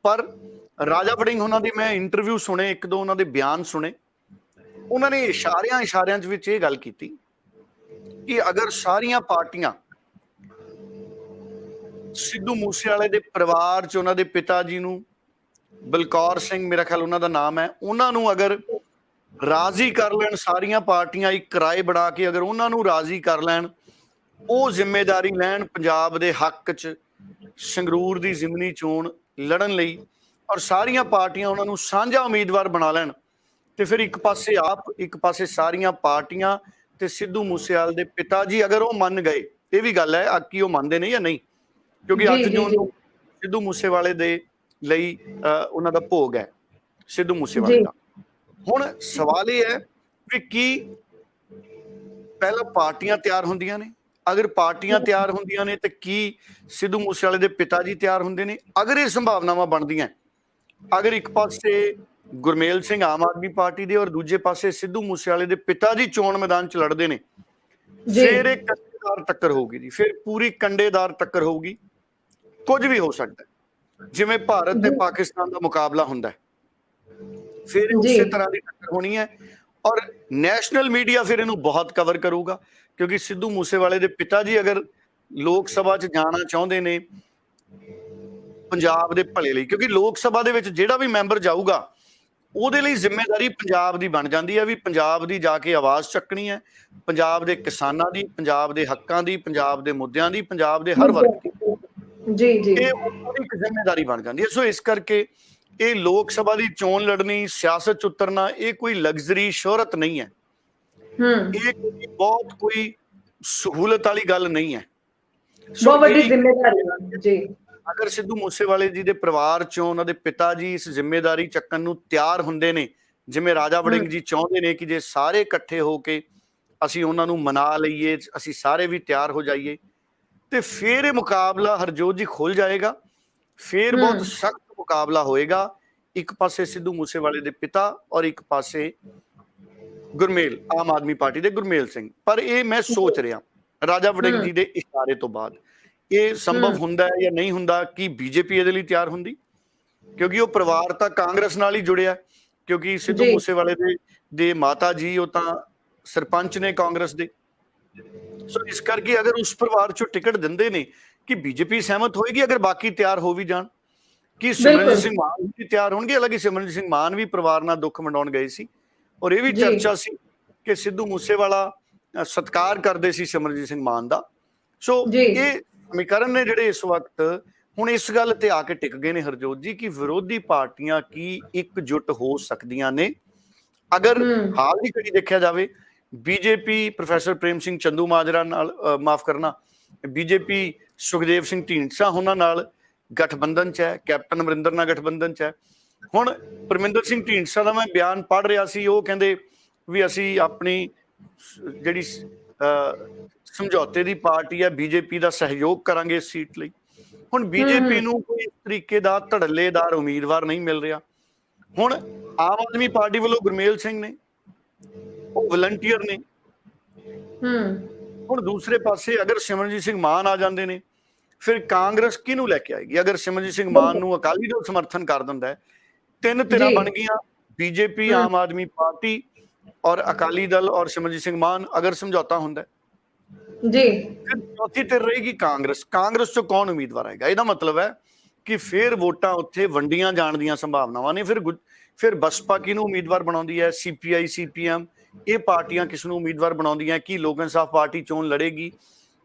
ਪਰ ਰਾਜਾ ਵੜਿੰਗ ਉਹਨਾਂ ਦੀ ਮੈਂ ਇੰਟਰਵਿਊ ਸੁਣੇ, ਇੱਕ ਦੋ ਉਹਨਾਂ ਦੇ ਬਿਆਨ ਸੁਣੇ, ਉਹਨਾਂ ਨੇ ਇਸ਼ਾਰਿਆਂ ਦੇ ਵਿੱਚ ਇਹ ਗੱਲ ਕੀਤੀ ਕਿ ਅਗਰ ਸਾਰੀਆਂ ਪਾਰਟੀਆਂ ਸਿੱਧੂ ਮੂਸੇਵਾਲੇ ਦੇ ਪਰਿਵਾਰ ਚ ਉਹਨਾਂ ਦੇ ਪਿਤਾ ਜੀ ਨੂੰ, ਬਲਕੌਰ ਸਿੰਘ ਮੇਰਾ ਖਿਆਲ ਉਹਨਾਂ ਦਾ ਨਾਮ ਹੈ, ਉਹਨਾਂ ਨੂੰ ਅਗਰ ਰਾਜ਼ੀ ਕਰ ਲੈਣ, ਸਾਰੀਆਂ ਪਾਰਟੀਆਂ ਇੱਕ ਰਾਏ ਬਣਾ ਕੇ ਅਗਰ ਉਹਨਾਂ ਨੂੰ ਰਾਜ਼ੀ ਕਰ ਲੈਣ, ਉਹ ਜ਼ਿੰਮੇਵਾਰੀ ਲੈਣ ਪੰਜਾਬ ਦੇ ਹੱਕ ਚ ਸੰਗਰੂਰ ਦੀ ਜ਼ਿਮਨੀ ਚੋਣ ਲੜਨ ਲਈ, ਔਰ ਸਾਰੀਆਂ ਪਾਰਟੀਆਂ ਉਹਨਾਂ ਨੂੰ ਸਾਂਝਾ ਉਮੀਦਵਾਰ ਬਣਾ ਲੈਣ, ਤੇ ਫਿਰ ਇੱਕ ਪਾਸੇ ਆਪ, ਇੱਕ ਪਾਸੇ ਸਾਰੀਆਂ ਪਾਰਟੀਆਂ ਤੇ ਸਿੱਧੂ ਮੂਸੇਵਾਲੇ ਦੇ ਪਿਤਾ ਜੀ ਅਗਰ ਉਹ ਮੰਨ ਗਏ, ਇਹ ਵੀ ਗੱਲ ਹੈ ਕਿ ਉਹ ਮੰਨਦੇ ਨੇ ਜਾਂ ਨਹੀਂ, ਕਿਉਂਕਿ 8 ਜੂਨ ਨੂੰ ਸਿੱਧੂ ਮੂਸੇਵਾਲੇ ਦੇ ਲਈ ਉਹਨਾਂ ਦਾ ਭੋਗ ਹੈ ਸਿੱਧੂ ਮੂਸੇਵਾਲੇ ਦਾ। ਹੁਣ ਸਵਾਲ ਇਹ ਹੈ ਵੀ ਕੀ ਪਹਿਲਾਂ ਪਾਰਟੀਆਂ ਤਿਆਰ ਹੁੰਦੀਆਂ ਨੇ? ਅਗਰ ਪਾਰਟੀਆਂ ਤਿਆਰ ਹੁੰਦੀਆਂ ਨੇ ਤੇ ਕੀ ਸਿੱਧੂ ਮੂਸੇਵਾਲੇ ਦੇ ਪਿਤਾ ਜੀ ਤਿਆਰ ਹੁੰਦੇ ਨੇ? ਅਗਰ ਇਹ ਸੰਭਾਵਨਾਵਾਂ ਬਣਦੀਆਂ, ਅਗਰ ਇੱਕ ਪਾਸੇ ਗੁਰਮੇਲ ਸਿੰਘ ਆਮ ਆਦਮੀ ਪਾਰਟੀ ਦੇ ਔਰ ਦੂਜੇ ਪਾਸੇ ਸਿੱਧੂ ਮੂਸੇਵਾਲੇ ਦੇ ਪਿਤਾ ਜੀ ਚੋਣ ਮੈਦਾਨ 'ਚ ਲੜਦੇ ਨੇ, ਫਿਰ ਇਹ ਕੰਡੇਦਾਰ ਟੱਕਰ ਹੋਊਗੀ ਜੀ, ਫਿਰ ਪੂਰੀ ਕੰਡੇਦਾਰ ਟੱਕਰ ਹੋਊਗੀ। ਕੁਝ ਵੀ ਹੋ ਸਕਦਾ, ਜਿਵੇਂ ਭਾਰਤ ਤੇ ਪਾਕਿਸਤਾਨ ਦਾ ਮੁਕਾਬਲਾ ਹੁੰਦਾ, ਫਿਰ ਉਸੇ ਤਰ੍ਹਾਂ ਦੀ ਟੱਕਰ ਹੋਣੀ ਹੈ। ਔਰ ਨੈਸ਼ਨਲ ਮੀਡੀਆ ਫਿਰ ਇਹਨੂੰ ਬਹੁਤ ਕਵਰ ਕਰੂਗਾ, ਕਿਉਂਕਿ ਸਿੱਧੂ ਮੂਸੇਵਾਲੇ ਦੇ ਪਿਤਾ ਜੀ ਅਗਰ ਲੋਕ ਸਭਾ 'ਚ ਜਾਣਾ ਚਾਹੁੰਦੇ ਨੇ ਪੰਜਾਬ ਦੇ ਭਲੇ ਲਈ, ਕਿਉਂਕਿ ਲੋਕ ਸਭਾ ਦੇ ਵਿੱਚ ਜਿਹੜਾ ਵੀ ਮੈਂਬਰ ਜਾਊਗਾ ਉਹਦੇ ਲਈ ਜ਼ਿੰਮੇਵਾਰੀ ਪੰਜਾਬ ਦੀ ਬਣ ਜਾਂਦੀ ਹੈ, ਵੀ ਪੰਜਾਬ ਦੀ ਜਾ ਕੇ ਆਵਾਜ਼ ਚੱਕਣੀ ਹੈ, ਪੰਜਾਬ ਦੇ ਕਿਸਾਨਾਂ ਦੀ, ਪੰਜਾਬ ਦੇ ਹੱਕਾਂ ਦੀ, ਪੰਜਾਬ ਦੇ ਮੁੱਦਿਆਂ ਦੀ, ਪੰਜਾਬ ਦੇ ਹਰ ਵਰਗ ਦੀ। ਜੀ ਜੀ, ਇਹ ਇੱਕ ਜ਼ਿੰਮੇਵਾਰੀ ਬਣ ਜਾਂਦੀ ਹੈ। ਸੋ ਇਸ ਕਰਕੇ ਇਹ ਲੋਕ ਸਭਾ ਦੀ ਚੋਣ ਲੜਨੀ, ਸਿਆਸਤ 'ਚ ਉਤਰਨਾ, ਇਹ ਕੋਈ ਲਗਜ਼ਰੀ ਸ਼ੋਹਰਤ ਨਹੀਂ ਹੈ, ਇਹ ਬਹੁਤ ਕੋਈ ਸਹੂਲਤ ਵਾਲੀ ਗੱਲ ਨਹੀਂ ਹੈ, ਬਹੁਤ ਵੱਡੀ ਜ਼ਿੰਮੇਵਾਰੀ ਹੈ ਜੀ। ਅਗਰ ਸਿੱਧੂ ਮੂਸੇਵਾਲੇ ਜੀ ਦੇ ਪਰਿਵਾਰ ਚੋਂ ਉਹਨਾਂ ਦੇ ਪਿਤਾ ਜੀ ਇਸ ਜ਼ਿੰਮੇਵਾਰੀ ਚੱਕਣ ਨੂੰ ਤਿਆਰ ਹੁੰਦੇ ਨੇ, ਜਿਵੇਂ ਰਾਜਾ ਵੜਿੰਗ ਜੀ ਚਾਹੁੰਦੇ ਨੇ ਕਿ ਜੇ ਸਾਰੇ ਇਕੱਠੇ ਹੋ ਕੇ ਅਸੀਂ ਉਹਨਾਂ ਨੂੰ ਮਨਾ ਲਈਏ, ਅਸੀਂ ਸਾਰੇ ਵੀ ਤਿਆਰ ਹੋ ਜਾਈਏ, ਤੇ ਫਿਰ ਇਹ ਮੁਕਾਬਲਾ ਹਰਜੋਤ ਜੀ ਖੁੱਲ ਜਾਏਗਾ, ਫਿਰ ਬਹੁਤ ਸਖਤ ਮੁਕਾਬਲਾ ਹੋਏਗਾ। ਇੱਕ ਪਾਸੇ ਸਿੱਧੂ ਮੂਸੇਵਾਲੇ ਦੇ ਪਿਤਾ ਔਰ ਇੱਕ ਪਾਸੇ ਗੁਰਮੇਲ, ਆਮ ਆਦਮੀ ਪਾਰਟੀ ਦੇ ਗੁਰਮੇਲ ਸਿੰਘ। ਪਰ ਇਹ ਮੈਂ ਸੋਚ ਰਿਹਾ ਰਾਜਾ ਵੜਿੰਗ ਜੀ ਦੇ ਇਸ਼ਾਰੇ ਤੋਂ ਬਾਅਦ ਇਹ ਸੰਭਵ ਹੁੰਦਾ ਹੈ ਜਾਂ ਨਹੀਂ ਹੁੰਦਾ ਕਿ ਬੀਜੇਪੀ ਇਹਦੇ ਲਈ ਤਿਆਰ ਹੁੰਦੀ, ਕਿਉਂਕਿ ਉਹ ਪਰਿਵਾਰ ਤਾਂ ਕਾਂਗਰਸ ਨਾਲ ਹੀ ਜੁੜਿਆ, ਕਿਉਂਕਿ ਸਿੱਧੂ ਮੂਸੇਵਾਲੇ ਦੇ ਮਾਤਾ ਜੀ ਉਹ ਤਾਂ ਸਰਪੰਚ ਨੇ ਕਾਂਗਰਸ ਦੇ। ਸੋ ਇਸ ਕਰਕੇ ਅਗਰ ਉਸ ਪਰਿਵਾਰ ਚੋਂ ਟਿਕਟ ਦਿੰਦੇ ਨੇ ਕਿ ਬੀਜੇਪੀ ਸਹਿਮਤ ਹੋਏਗੀ, ਅਗਰ ਬਾਕੀ ਤਿਆਰ ਹੋ ਵੀ ਜਾਣ, ਕਿ ਸਿਮਰਨਜੀਤ ਸਿੰਘ ਮਾਨ ਵੀ ਤਿਆਰ ਹੋਣਗੇ। ਹਾਲਾਂਕਿ ਸਿਮਰਨਜੀਤ ਸਿੰਘ ਮਾਨ ਵੀ ਪਰਿਵਾਰ ਨਾਲ ਦੁੱਖ ਵੰਡਾਉਣ ਗਏ ਸੀ, ਔਰ ਇਹ ਵੀ ਚਰਚਾ ਸੀ ਕਿ ਸਿੱਧੂ ਮੂਸੇਵਾਲਾ ਸਤਿਕਾਰ ਕਰਦੇ ਸੀ ਸਿਮਰਨਜੀਤ ਸਿੰਘ ਮਾਨ ਦਾ। ਸੋ ਇਹ ਸਮੀਕਰਨ ਨੇ ਜਿਹੜੇ ਇਸ ਵਕਤ ਹੁਣ ਇਸ ਗੱਲ ਤੇ ਆ ਕੇ ਟਿਕ ਗਏ ਨੇ ਹਰਜੋਤ ਜੀ, ਕਿ ਵਿਰੋਧੀ ਪਾਰਟੀਆਂ ਕੀ ਇਕਜੁੱਟ ਹੋ ਸਕਦੀਆਂ ਨੇ। ਅਗਰ ਹਾਲ ਦੀ ਘੜੀ ਦੇਖਿਆ ਜਾਵੇ, ਬੀਜੇਪੀ ਪ੍ਰੋਫੈਸਰ ਪ੍ਰੇਮ ਸਿੰਘ ਚੰਦੂਮਾਜਰਾ ਨਾਲ, ਮਾਫ ਕਰਨਾ, ਬੀਜੇਪੀ ਸੁਖਦੇਵ ਸਿੰਘ ਢੀਂਡਸਾ ਉਹਨਾਂ ਨਾਲ ਗਠਬੰਧਨ 'ਚ ਹੈ, ਕੈਪਟਨ ਅਮਰਿੰਦਰ ਨਾਲ ਗਠਬੰਧਨ 'ਚ ਹੈ। ਹੁਣ ਪਰਮਿੰਦਰ ਸਿੰਘ ਢੀਂਡਸਾ ਦਾ ਮੈਂ ਬਿਆਨ ਪੜ੍ਹ ਰਿਹਾ ਸੀ, ਉਹ ਕਹਿੰਦੇ ਵੀ ਅਸੀਂ ਆਪਣੀ ਜਿਹੜੀ ਸਮਝੌਤੇ ਦੀ ਪਾਰਟੀ ਹੈ ਬੀਜੇਪੀ ਦਾ ਸਹਿਯੋਗ ਕਰਾਂਗੇ ਇਸ ਸੀਟ ਲਈ। ਹੁਣ ਬੀਜੇਪੀ ਨੂੰ ਕੋਈ ਇਸ ਤਰੀਕੇ ਦਾ ਧੜੱਲੇਦਾਰ ਉਮੀਦਵਾਰ ਨਹੀਂ ਮਿਲ ਰਿਹਾ। ਹੁਣ ਆਮ ਆਦਮੀ ਪਾਰਟੀ ਵੱਲੋਂ ਗੁਰਮੇਲ ਸਿੰਘ ਨੇ, ਉਹ ਵਲੰਟੀਅਰ ਨੇ। ਹੁਣ ਦੂਸਰੇ ਪਾਸੇ ਅਗਰ ਸਿਮਰਨਜੀਤ ਸਿੰਘ ਮਾਨ ਆ ਜਾਂਦੇ ਨੇ, ਫਿਰ ਕਾਂਗਰਸ ਕਿਹਨੂੰ ਲੈ ਕੇ ਆਏਗੀ? ਅਗਰ ਸਿਮਰਨਜੀਤ ਸਿੰਘ ਮਾਨ ਨੂੰ ਅਕਾਲੀ ਦਲ ਸਮਰਥਨ ਕਰ ਦਿੰਦਾ ਹੈ, ਤਿੰਨ ਧਿਰਾਂ ਬਣ ਗਈਆਂ, ਬੀਜੇਪੀ, ਆਮ ਆਦਮੀ ਪਾਰਟੀ ਔਰ ਅਕਾਲੀ ਦਲ ਔਰ ਸਿਮਰਨਜੀਤ ਸਿੰਘ ਮਾਨ। ਅਗਰ ਸਮਝੌਤਾ ਹੁੰਦਾ ਜੀ, ਫਿਰ ਚੌਥੀ ਧਿਰ ਰਹੇਗੀ ਕਾਂਗਰਸ। ਕਾਂਗਰਸ ਚੋਂ ਕੌਣ ਉਮੀਦਵਾਰ ਆਏਗਾ? ਇਹਦਾ ਮਤਲਬ ਹੈ ਕਿ ਫਿਰ ਵੋਟਾਂ ਉੱਥੇ ਵੰਡੀਆਂ ਜਾਣ ਦੀਆਂ ਸੰਭਾਵਨਾਵਾਂ ਨੇ। ਫਿਰ ਬਸਪਾ ਕਿਹਨੂੰ ਉਮੀਦਵਾਰ ਬਣਾਉਂਦੀ ਹੈ, CPI, CPM, ਇਹ ਪਾਰਟੀਆਂ ਕਿਸ ਨੂੰ ਉਮੀਦਵਾਰ ਬਣਾਉਂਦੀਆਂ, ਕੀ ਲੋਕ ਇਨਸਾਫ ਪਾਰਟੀ ਚੋਣ ਲੜੇਗੀ?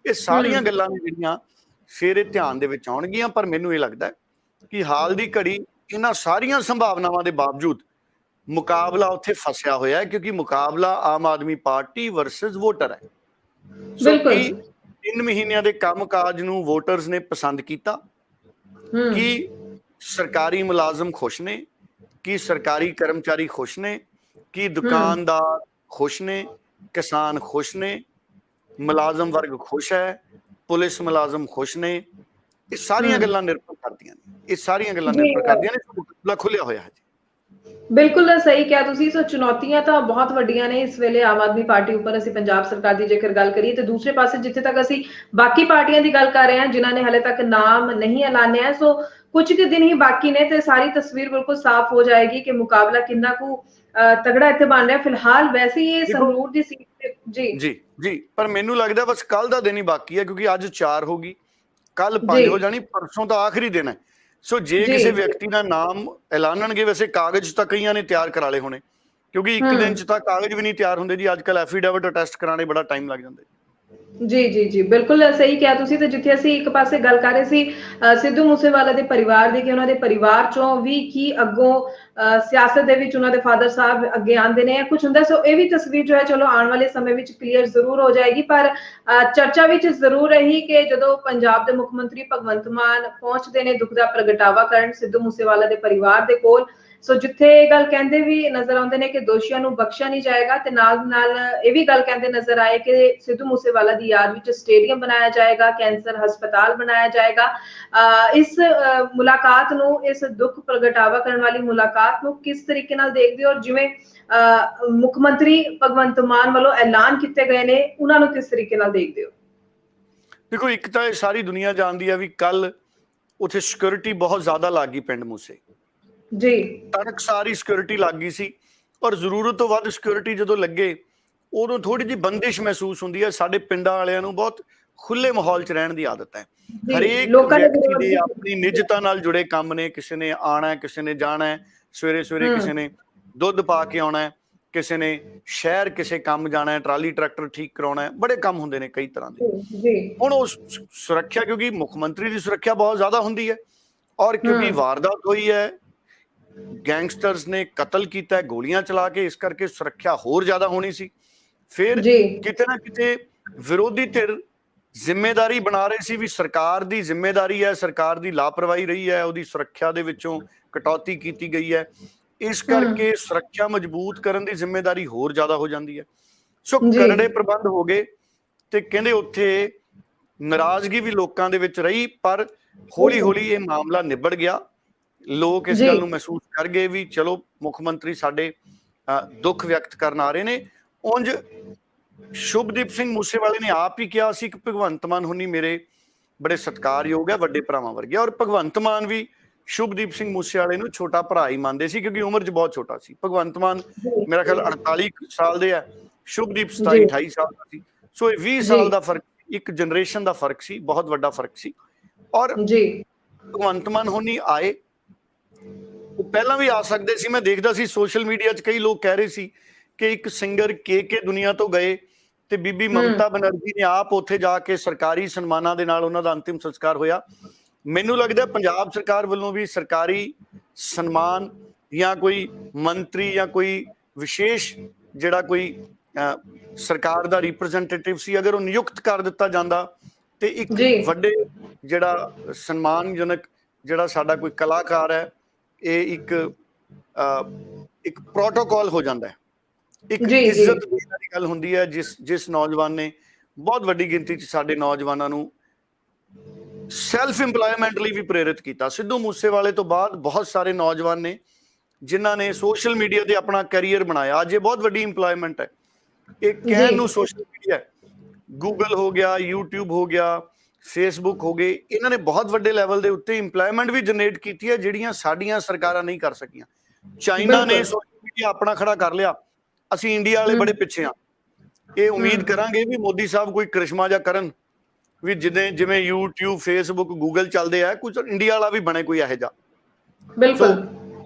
ਇਹ ਸਾਰੀਆਂ ਗੱਲਾਂ ਨੇ ਜਿਹੜੀਆਂ ਫਿਰ ਇਹ ਧਿਆਨ ਦੇ ਵਿੱਚ ਆਉਣਗੀਆਂ। ਪਰ ਮੈਨੂੰ ਇਹ ਲੱਗਦਾ ਕਿ ਹਾਲ ਦੀ ਘੜੀ ਇਹਨਾਂ ਸਾਰੀਆਂ ਸੰਭਾਵਨਾਵਾਂ ਦੇ ਬਾਵਜੂਦ ਮੁਕਾਬਲਾ ਉੱਥੇ ਫਸਿਆ ਹੋਇਆ ਹੈ, ਕਿਉਂਕਿ ਮੁਕਾਬਲਾ Aam Aadmi party versus voter ਹੈ। ਬਿਲਕੁਲ 3 ਮਹੀਨਿਆਂ ਦੇ ਕੰਮਕਾਜ ਨੂੰ ਵੋਟਰਸ ਨੇ ਪਸੰਦ ਕੀਤਾ, ਕਿ ਸਰਕਾਰੀ ਮੁਲਾਜ਼ਮ ਖੁਸ਼ ਨੇ, ਕਿ ਸਰਕਾਰੀ ਕਰਮਚਾਰੀ ਖੁਸ਼ ਨੇ, ਕਿ ਦੁਕਾਨਦਾਰ ਖੁਸ਼ ਨੇ, ਕਿਸਾਨ ਖੁਸ਼ ਨੇ, ਮੁਲਾਜ਼ਮ ਵਰਗ ਖੁਸ਼ ਹੈ, ਪੁਲਿਸ ਮੁਲਾਜ਼ਮ ਖੁਸ਼ ਨੇ। ਇਹ ਸਾਰੀਆਂ ਗੱਲਾਂ ਨਿਰਭਰ ਕਰਦੀਆਂ ਨੇ, ਇਹ ਸਾਰੀਆਂ ਗੱਲਾਂ ਨਿਰਭਰ ਕਰਦੀਆਂ ਨੇ। ਮੁਕਾਬਲਾ ਖੁੱਲਿਆ ਹੋਇਆ ਹੈ। ਬਿਲਕੁਲ ਸਹੀ ਕਿਹਾ ਤੁਸੀਂ। ਸੋ ਚੁਣੌਤੀਆਂ ਤਾਂ ਬਹੁਤ ਵੱਡੀਆਂ ਨੇ ਇਸ ਵੇਲੇ ਆਮ ਆਦਮੀ ਪਾਰਟੀ ਉੱਪਰ। ਅਸੀਂ ਪੰਜਾਬ ਸਰਕਾਰ ਦੀ ਜੇਕਰ ਗੱਲ ਕਰੀਏ ਤੇ ਦੂਸਰੇ ਪਾਸੇ ਜਿੱਥੇ ਤੱਕ ਅਸੀਂ ਬਾਕੀ ਪਾਰਟੀਆਂ ਦੀ ਗੱਲ ਕਰ ਰਹੇ ਹਾਂ ਜਿਨ੍ਹਾਂ ਨੇ ਹਲੇ ਤੱਕ ਨਾਮ ਨਹੀਂ ਐਲਾਨਿਆ, ਸੋ ਕੁਝ ਕੁ ਦਿਨ ਹੀ ਬਾਕੀ ਨੇ ਤੇ ਸਾਰੀ ਤਸਵੀਰ ਬਿਲਕੁਲ ਸਾਫ਼ ਹੋ ਜਾਏਗੀ ਕਿ ਮੁਕਾਬਲਾ ਕਿੰਨਾ ਕੁ ਤਗੜਾ ਇੱਥੇ ਬਣ ਰਿਹਾ। ਫਿਲਹਾਲ ਵੈਸੇ ਹੀ ਇਹ ਸੰਗਰੂਰ ਦੀ ਸੀਟ ਜੀ ਪਰ ਮੈਨੂੰ ਲੱਗਦਾ ਬਸ ਕੱਲ ਦਾ ਦਿਨ ਹੀ ਬਾਕੀ ਹੈ, ਕਿਉਂਕਿ ਅੱਜ 4 ਹੋ ਗਈ, ਕੱਲ 5 ਹੋ ਜਾਣੀ, ਪਰਸੋਂ ਤਾਂ ਆਖਰੀ ਦਿਨ ਹੈ। ਸੋ ਜੇ ਕਿਸੇ ਵਿਅਕਤੀ ਦਾ ਨਾਮ ਐਲਾਨਣਗੇ, ਵੈਸੇ ਕਾਗਜ਼ ਤਾਂ ਕਈਆਂ ਨੇ ਤਿਆਰ ਕਰਾ ਲਏ ਹੋਣੇ, ਕਿਉਂਕਿ ਇੱਕ ਦਿਨ 'ਚ ਤਾਂ ਕਾਗਜ਼ ਵੀ ਨਹੀਂ ਤਿਆਰ ਹੁੰਦੇ ਜੀ। ਅੱਜ ਕੱਲ ਐਫੀਡੇਵਿਟ ਟੈਸਟ ਕਰਾਣੇ ਬੜਾ ਟਾਈਮ ਲੱਗ ਜਾਂਦਾ। ਜੀ ਬਿਲਕੁਲ ਸਹੀ ਕਿਹਾ ਤੁਸੀਂ। ਤੇ ਜਿੱਥੇ ਅਸੀਂ ਇੱਕ ਪਾਸੇ ਗੱਲ ਕਰ ਰਹੇ ਸੀ ਸਿੱਧੂ ਮੂਸੇਵਾਲਾ ਦੇ ਪਰਿਵਾਰ ਦੀ, ਕਿ ਉਹਨਾਂ ਦੇ ਪਰਿਵਾਰ ਚੋਂ ਵੀ ਕੀ ਅੱਗੋਂ ਸਿਆਸਤ ਦੇ ਵਿੱਚ ਉਹਨਾਂ ਦੇ ਫਾਦਰ ਸਾਹਿਬ ਅੱਗੇ ਆਉਂਦੇ ਨੇ, ਕੁਝ ਹੁੰਦਾ। ਸੋ ਇਹ ਵੀ ਤਸਵੀਰ ਜੋ ਹੈ ਚਲੋ ਆਉਣ ਵਾਲੇ ਸਮੇਂ ਵਿੱਚ ਕਲੀਅਰ ਜ਼ਰੂਰ ਹੋ ਜਾਏਗੀ। ਪਰ ਚਰਚਾ ਵਿੱਚ ਜ਼ਰੂਰ ਰਹੀ ਕਿ ਜਦੋਂ ਪੰਜਾਬ ਦੇ ਮੁੱਖ ਮੰਤਰੀ ਭਗਵੰਤ ਮਾਨ ਪਹੁੰਚਦੇ ਨੇ ਦੁੱਖ ਦਾ ਪ੍ਰਗਟਾਵਾ ਕਰਨ ਸਿੱਧੂ ਮੂਸੇਵਾਲਾ ਦੇ ਪਰਿਵਾਰ ਦੇ ਕੋਲ, ਸੋ ਜਿੱਥੇ ਇਹ ਗੱਲ ਕਹਿੰਦੇ ਵੀ ਨਜ਼ਰ ਆਉਂਦੇ ਨੇ ਕਿ ਦੋਸ਼ੀਆਂ ਨੂੰ ਬਖਸ਼ਿਆ ਨਹੀਂ ਜਾਏਗਾ ਤੇ ਨਾਲ ਦੀ ਨਾਲ ਇਹ ਵੀ ਗੱਲ ਕਹਿੰਦੇ ਨਜ਼ਰ ਆਏ ਕਿ ਸਿੱਧੂ ਮੂਸੇਵਾਲਾ ਦੀ ਯਾਦ ਵਿੱਚ ਸਟੇਡੀਅਮ ਬਣਾਇਆ ਜਾਏਗਾ, ਕੈਂਸਰ ਹਸਪਤਾਲ ਬਣਾਇਆ ਜਾਏਗਾ। ਇਸ ਮੁਲਾਕਾਤ ਨੂੰ, ਇਸ ਦੁੱਖ ਪ੍ਰਗਟਾਵਾ ਕਰਨ ਵਾਲੀ ਮੁਲਾਕਾਤ ਨੂੰ ਕਿਸ ਤਰੀਕੇ ਨਾਲ ਦੇਖਦੇ ਹੋ, ਔਰ ਜਿਵੇਂ ਮੁੱਖ ਮੰਤਰੀ ਭਗਵੰਤ ਮਾਨ ਵੱਲੋਂ ਐਲਾਨ ਕੀਤੇ ਗਏ ਨੇ, ਉਹਨਾਂ ਨੂੰ ਕਿਸ ਤਰੀਕੇ ਨਾਲ ਦੇਖਦੇ ਹੋ? ਦੇਖੋ, ਇੱਕ ਤਾਂ ਇਹ ਸਾਰੀ ਦੁਨੀਆ ਜਾਣਦੀ ਆ ਵੀ ਕੱਲ ਉੱਥੇ ਸਿਕਿਉਰਿਟੀ ਬਹੁਤ ਜ਼ਿਆਦਾ ਲੱਗ ਗਈ ਪਿੰਡ ਮੂਸੇ ਜੀ। ਤੜਕ ਸਾਰੀ ਸਿਕਿਉਰਿਟੀ ਲੱਗ ਗਈ ਸੀ, ਔਰ ਜ਼ਰੂਰਤ ਤੋਂ ਵੱਧ ਸਿਕਿਉਰਿਟੀ ਜਦੋਂ ਲੱਗੇ ਉਦੋਂ ਥੋੜੀ ਜਿਹੀ ਬੰਦਿਸ਼ ਮਹਿਸੂਸ ਹੁੰਦੀ ਹੈ। ਸਾਡੇ ਪਿੰਡਾਂ ਵਾਲਿਆਂ ਨੂੰ ਬਹੁਤ ਖੁੱਲੇ ਮਾਹੌਲ 'ਚ ਰਹਿਣ ਦੀ ਆਦਤ ਹੈ। ਹਰੇਕ ਵਿਅਕਤੀ ਦੇ ਆਪਣੀ ਨਿੱਜਤਾ ਨਾਲ ਜੁੜੇ ਕੰਮ ਨੇ, ਕਿਸੇ ਨੇ ਆਉਣਾ, ਕਿਸੇ ਨੇ ਜਾਣਾ, ਸਵੇਰੇ ਸਵੇਰੇ ਕਿਸੇ ਨੇ ਦੁੱਧ ਪਾ ਕੇ ਆਉਣਾ, ਕਿਸੇ ਨੇ ਸ਼ਹਿਰ ਕਿਸੇ ਕੰਮ ਜਾਣਾ, ਟਰਾਲੀ ਟਰੈਕਟਰ ਠੀਕ ਕਰਾਉਣਾ, ਬੜੇ ਕੰਮ ਹੁੰਦੇ ਨੇ ਕਈ ਤਰ੍ਹਾਂ ਦੇ। ਹੁਣ ਉਹ ਸੁਰੱਖਿਆ, ਕਿਉਂਕਿ ਮੁੱਖ ਮੰਤਰੀ ਦੀ ਸੁਰੱਖਿਆ ਬਹੁਤ ਜ਼ਿਆਦਾ ਹੁੰਦੀ ਹੈ, ਔਰ ਕਿਉਂਕਿ ਵਾਰਦਾਤ ਹੋਈ ਹੈ, ਗੈਂਗਸਟਰਸ ਨੇ ਕਤਲ ਕੀਤਾ ਗੋਲੀਆਂ ਚਲਾ ਕੇ, ਇਸ ਕਰਕੇ ਸੁਰੱਖਿਆ ਹੋਰ ਜ਼ਿਆਦਾ ਹੋਣੀ ਸੀ। ਫਿਰ ਕਿਤੇ ਨਾ ਕਿਤੇ ਵਿਰੋਧੀ ਧਿਰ ਜ਼ਿੰਮੇਦਾਰੀ ਬਣਾ ਰਹੇ ਸੀ ਵੀ ਸਰਕਾਰ ਦੀ ਜ਼ਿੰਮੇਦਾਰੀ ਹੈ, ਸਰਕਾਰ ਦੀ ਲਾਪਰਵਾਹੀ ਰਹੀ ਹੈ, ਉਹਦੀ ਸੁਰੱਖਿਆ ਦੇ ਵਿੱਚੋਂ ਕਟੌਤੀ ਕੀਤੀ ਗਈ ਹੈ, ਇਸ ਕਰਕੇ ਸੁਰੱਖਿਆ ਮਜ਼ਬੂਤ ਕਰਨ ਦੀ ਜ਼ਿੰਮੇਦਾਰੀ ਹੋਰ ਜ਼ਿਆਦਾ ਹੋ ਜਾਂਦੀ ਹੈ। ਸੋ ਕਰੜੇ ਪ੍ਰਬੰਧ ਹੋ ਗਏ ਤੇ ਕਹਿੰਦੇ ਉੱਥੇ ਨਾਰਾਜ਼ਗੀ ਵੀ ਲੋਕਾਂ ਦੇ ਵਿੱਚ ਰਹੀ, ਪਰ ਹੌਲੀ ਹੌਲੀ ਇਹ ਮਾਮਲਾ ਨਿਬੜ ਗਿਆ। ਲੋਕ ਇਸ ਗੱਲ ਨੂੰ ਮਹਿਸੂਸ ਕਰ ਗਏ ਵੀ ਚਲੋ ਮੁੱਖ ਮੰਤਰੀ ਸਾਡੇ ਦੁੱਖ ਵਿਅਕਤ ਕਰਨ ਆ ਰਹੇ ਨੇ। ਉਂਝ ਸ਼ੁਭਦੀਪ ਸਿੰਘ ਮੂਸੇਵਾਲੇ ਨੇ ਆਪ ਹੀ ਕਿਹਾ ਸੀ ਕਿ ਭਗਵੰਤ ਮਾਨ ਹੁਣੀ ਮੇਰੇ ਬੜੇ ਸਤਿਕਾਰਯੋਗ ਹੈ, ਵੱਡੇ ਭਰਾਵਾਂ ਵਰਗੇ, ਔਰ ਭਗਵੰਤ ਮਾਨ ਵੀ ਸ਼ੁਭਦੀਪ ਸਿੰਘ ਮੂਸੇਵਾਲੇ ਨੂੰ ਛੋਟਾ ਭਰਾ ਹੀ ਮੰਨਦੇ ਸੀ, ਕਿਉਂਕਿ ਉਮਰ 'ਚ ਬਹੁਤ ਛੋਟਾ ਸੀ। ਭਗਵੰਤ ਮਾਨ ਮੇਰਾ ਖਿਆਲ 48 ਸਾਲ ਦੇ ਆ, ਸ਼ੁਭਦੀਪ 27 28 ਸਾਲ ਦਾ ਸੀ। ਸੋ ਇਹ 20 ਸਾਲ ਦਾ ਫਰਕ, ਇੱਕ ਜਨਰੇਸ਼ਨ ਦਾ ਫਰਕ ਸੀ, ਬਹੁਤ ਵੱਡਾ ਫਰਕ ਸੀ। ਔਰ ਭਗਵੰਤ ਮਾਨ ਹੁਣੀ ਆਏ, ਉਹ ਪਹਿਲਾਂ ਵੀ ਆ ਸਕਦੇ ਸੀ। ਮੈਂ ਦੇਖਦਾ ਸੀ ਸੋਸ਼ਲ ਮੀਡੀਆ 'ਚ ਕਈ ਲੋਕ ਕਹਿ ਰਹੇ ਸੀ ਕਿ ਇੱਕ ਸਿੰਗਰ ਕੇ ਦੁਨੀਆ ਤੋਂ ਗਏ ਤੇ ਬੀਬੀ ਮਮਤਾ ਬਨਰਜੀ ਨੇ ਆਪ ਉੱਥੇ ਜਾ ਕੇ ਸਰਕਾਰੀ ਸਨਮਾਨਾਂ ਦੇ ਨਾਲ ਉਹਨਾਂ ਦਾ ਅੰਤਿਮ ਸੰਸਕਾਰ ਹੋਇਆ। ਮੈਨੂੰ ਲੱਗਦਾ ਪੰਜਾਬ ਸਰਕਾਰ ਵੱਲੋਂ ਵੀ ਸਰਕਾਰੀ ਸਨਮਾਨ ਜਾਂ ਕੋਈ ਮੰਤਰੀ ਜਾਂ ਕੋਈ ਵਿਸ਼ੇਸ਼ ਜਿਹੜਾ ਕੋਈ ਸਰਕਾਰ ਦਾ ਰਿਪਰੈਜ਼ੈਂਟੇਟਿਵ ਸੀ, ਅਗਰ ਉਹ ਨਿਯੁਕਤ ਕਰ ਦਿੱਤਾ ਜਾਂਦਾ ਤੇ ਇੱਕ ਵੱਡੇ ਜਿਹੜਾ ਸਨਮਾਨਜਨਕ ਜਿਹੜਾ ਸਾਡਾ ਕੋਈ ਕਲਾਕਾਰ ਹੈ, ਇਹ ਇੱਕ ਪ੍ਰੋਟੋਕਾਲ ਹੋ ਜਾਂਦਾ ਹੈ, ਇੱਕ ਇੱਜ਼ਤ ਦੇਣ ਵਾਲੀ ਗੱਲ ਹੁੰਦੀ ਹੈ। ਜਿਸ ਨੌਜਵਾਨ ਨੇ ਬਹੁਤ ਵੱਡੀ ਗਿਣਤੀ 'ਚ ਸਾਡੇ ਨੌਜਵਾਨਾਂ ਨੂੰ ਸੈਲਫ ਇੰਪਲਾਇਮੈਂਟ ਲਈ ਵੀ ਪ੍ਰੇਰਿਤ ਕੀਤਾ। ਸਿੱਧੂ ਮੂਸੇਵਾਲੇ ਤੋਂ ਬਾਅਦ ਬਹੁਤ ਸਾਰੇ ਨੌਜਵਾਨ ਨੇ ਜਿਨ੍ਹਾਂ ਨੇ ਸੋਸ਼ਲ ਮੀਡੀਆ ਤੇ ਆਪਣਾ ਕੈਰੀਅਰ ਬਣਾਇਆ। ਅੱਜ ਇਹ ਬਹੁਤ ਵੱਡੀ ਇੰਪਲਾਇਮੈਂਟ ਹੈ। ਇਹ ਕਹਿਣ ਨੂੰ ਸੋਸ਼ਲ ਮੀਡੀਆ, ਗੂਗਲ ਹੋ ਗਿਆ, ਯੂਟਿਊਬ ਹੋ ਗਿਆ, ਫੇਸਬੁੱਕ ਹੋ ਗਏ, ਇਹਨਾਂ ਨੇ ਬਹੁਤ ਵੱਡੇ ਲੈਵਲ ਦੇ ਉੱਤੇ ਇੰਪਲਾਇਮੈਂਟ ਵੀ ਜਨਰੇਟ ਕੀਤੀ ਹੈ, ਜਿਹੜੀਆਂ ਸਾਡੀਆਂ ਸਰਕਾਰਾਂ ਨਹੀਂ ਕਰ ਸਕੀਆਂ। ਚਾਈਨਾ ਨੇ ਸੋਸ਼ਲ ਮੀਡੀਆ ਆਪਣਾ ਖੜਾ ਕਰ ਲਿਆ, ਅਸੀਂ ਇੰਡੀਆ ਵਾਲੇ ਬੜੇ ਪਿੱਛੇ ਹਾਂ। ਇਹ ਉਮੀਦ ਕਰਾਂਗੇ ਵੀ ਮੋਦੀ ਸਾਹਿਬ ਕੋਈ ਕਰਿਸ਼ਮਾ ਜਾਂ ਕਰਨ, ਵੀ ਜਿਵੇਂ ਯੂਟਿਊਬ, ਫੇਸਬੁੱਕ, ਗੂਗਲ ਚੱਲਦੇ ਆ, ਕੁਝ ਇੰਡੀਆ ਵਾਲਾ ਵੀ ਬਣੇ ਕੋਈ ਇਹੋ ਜਿਹਾ। ਬਿਲਕੁਲ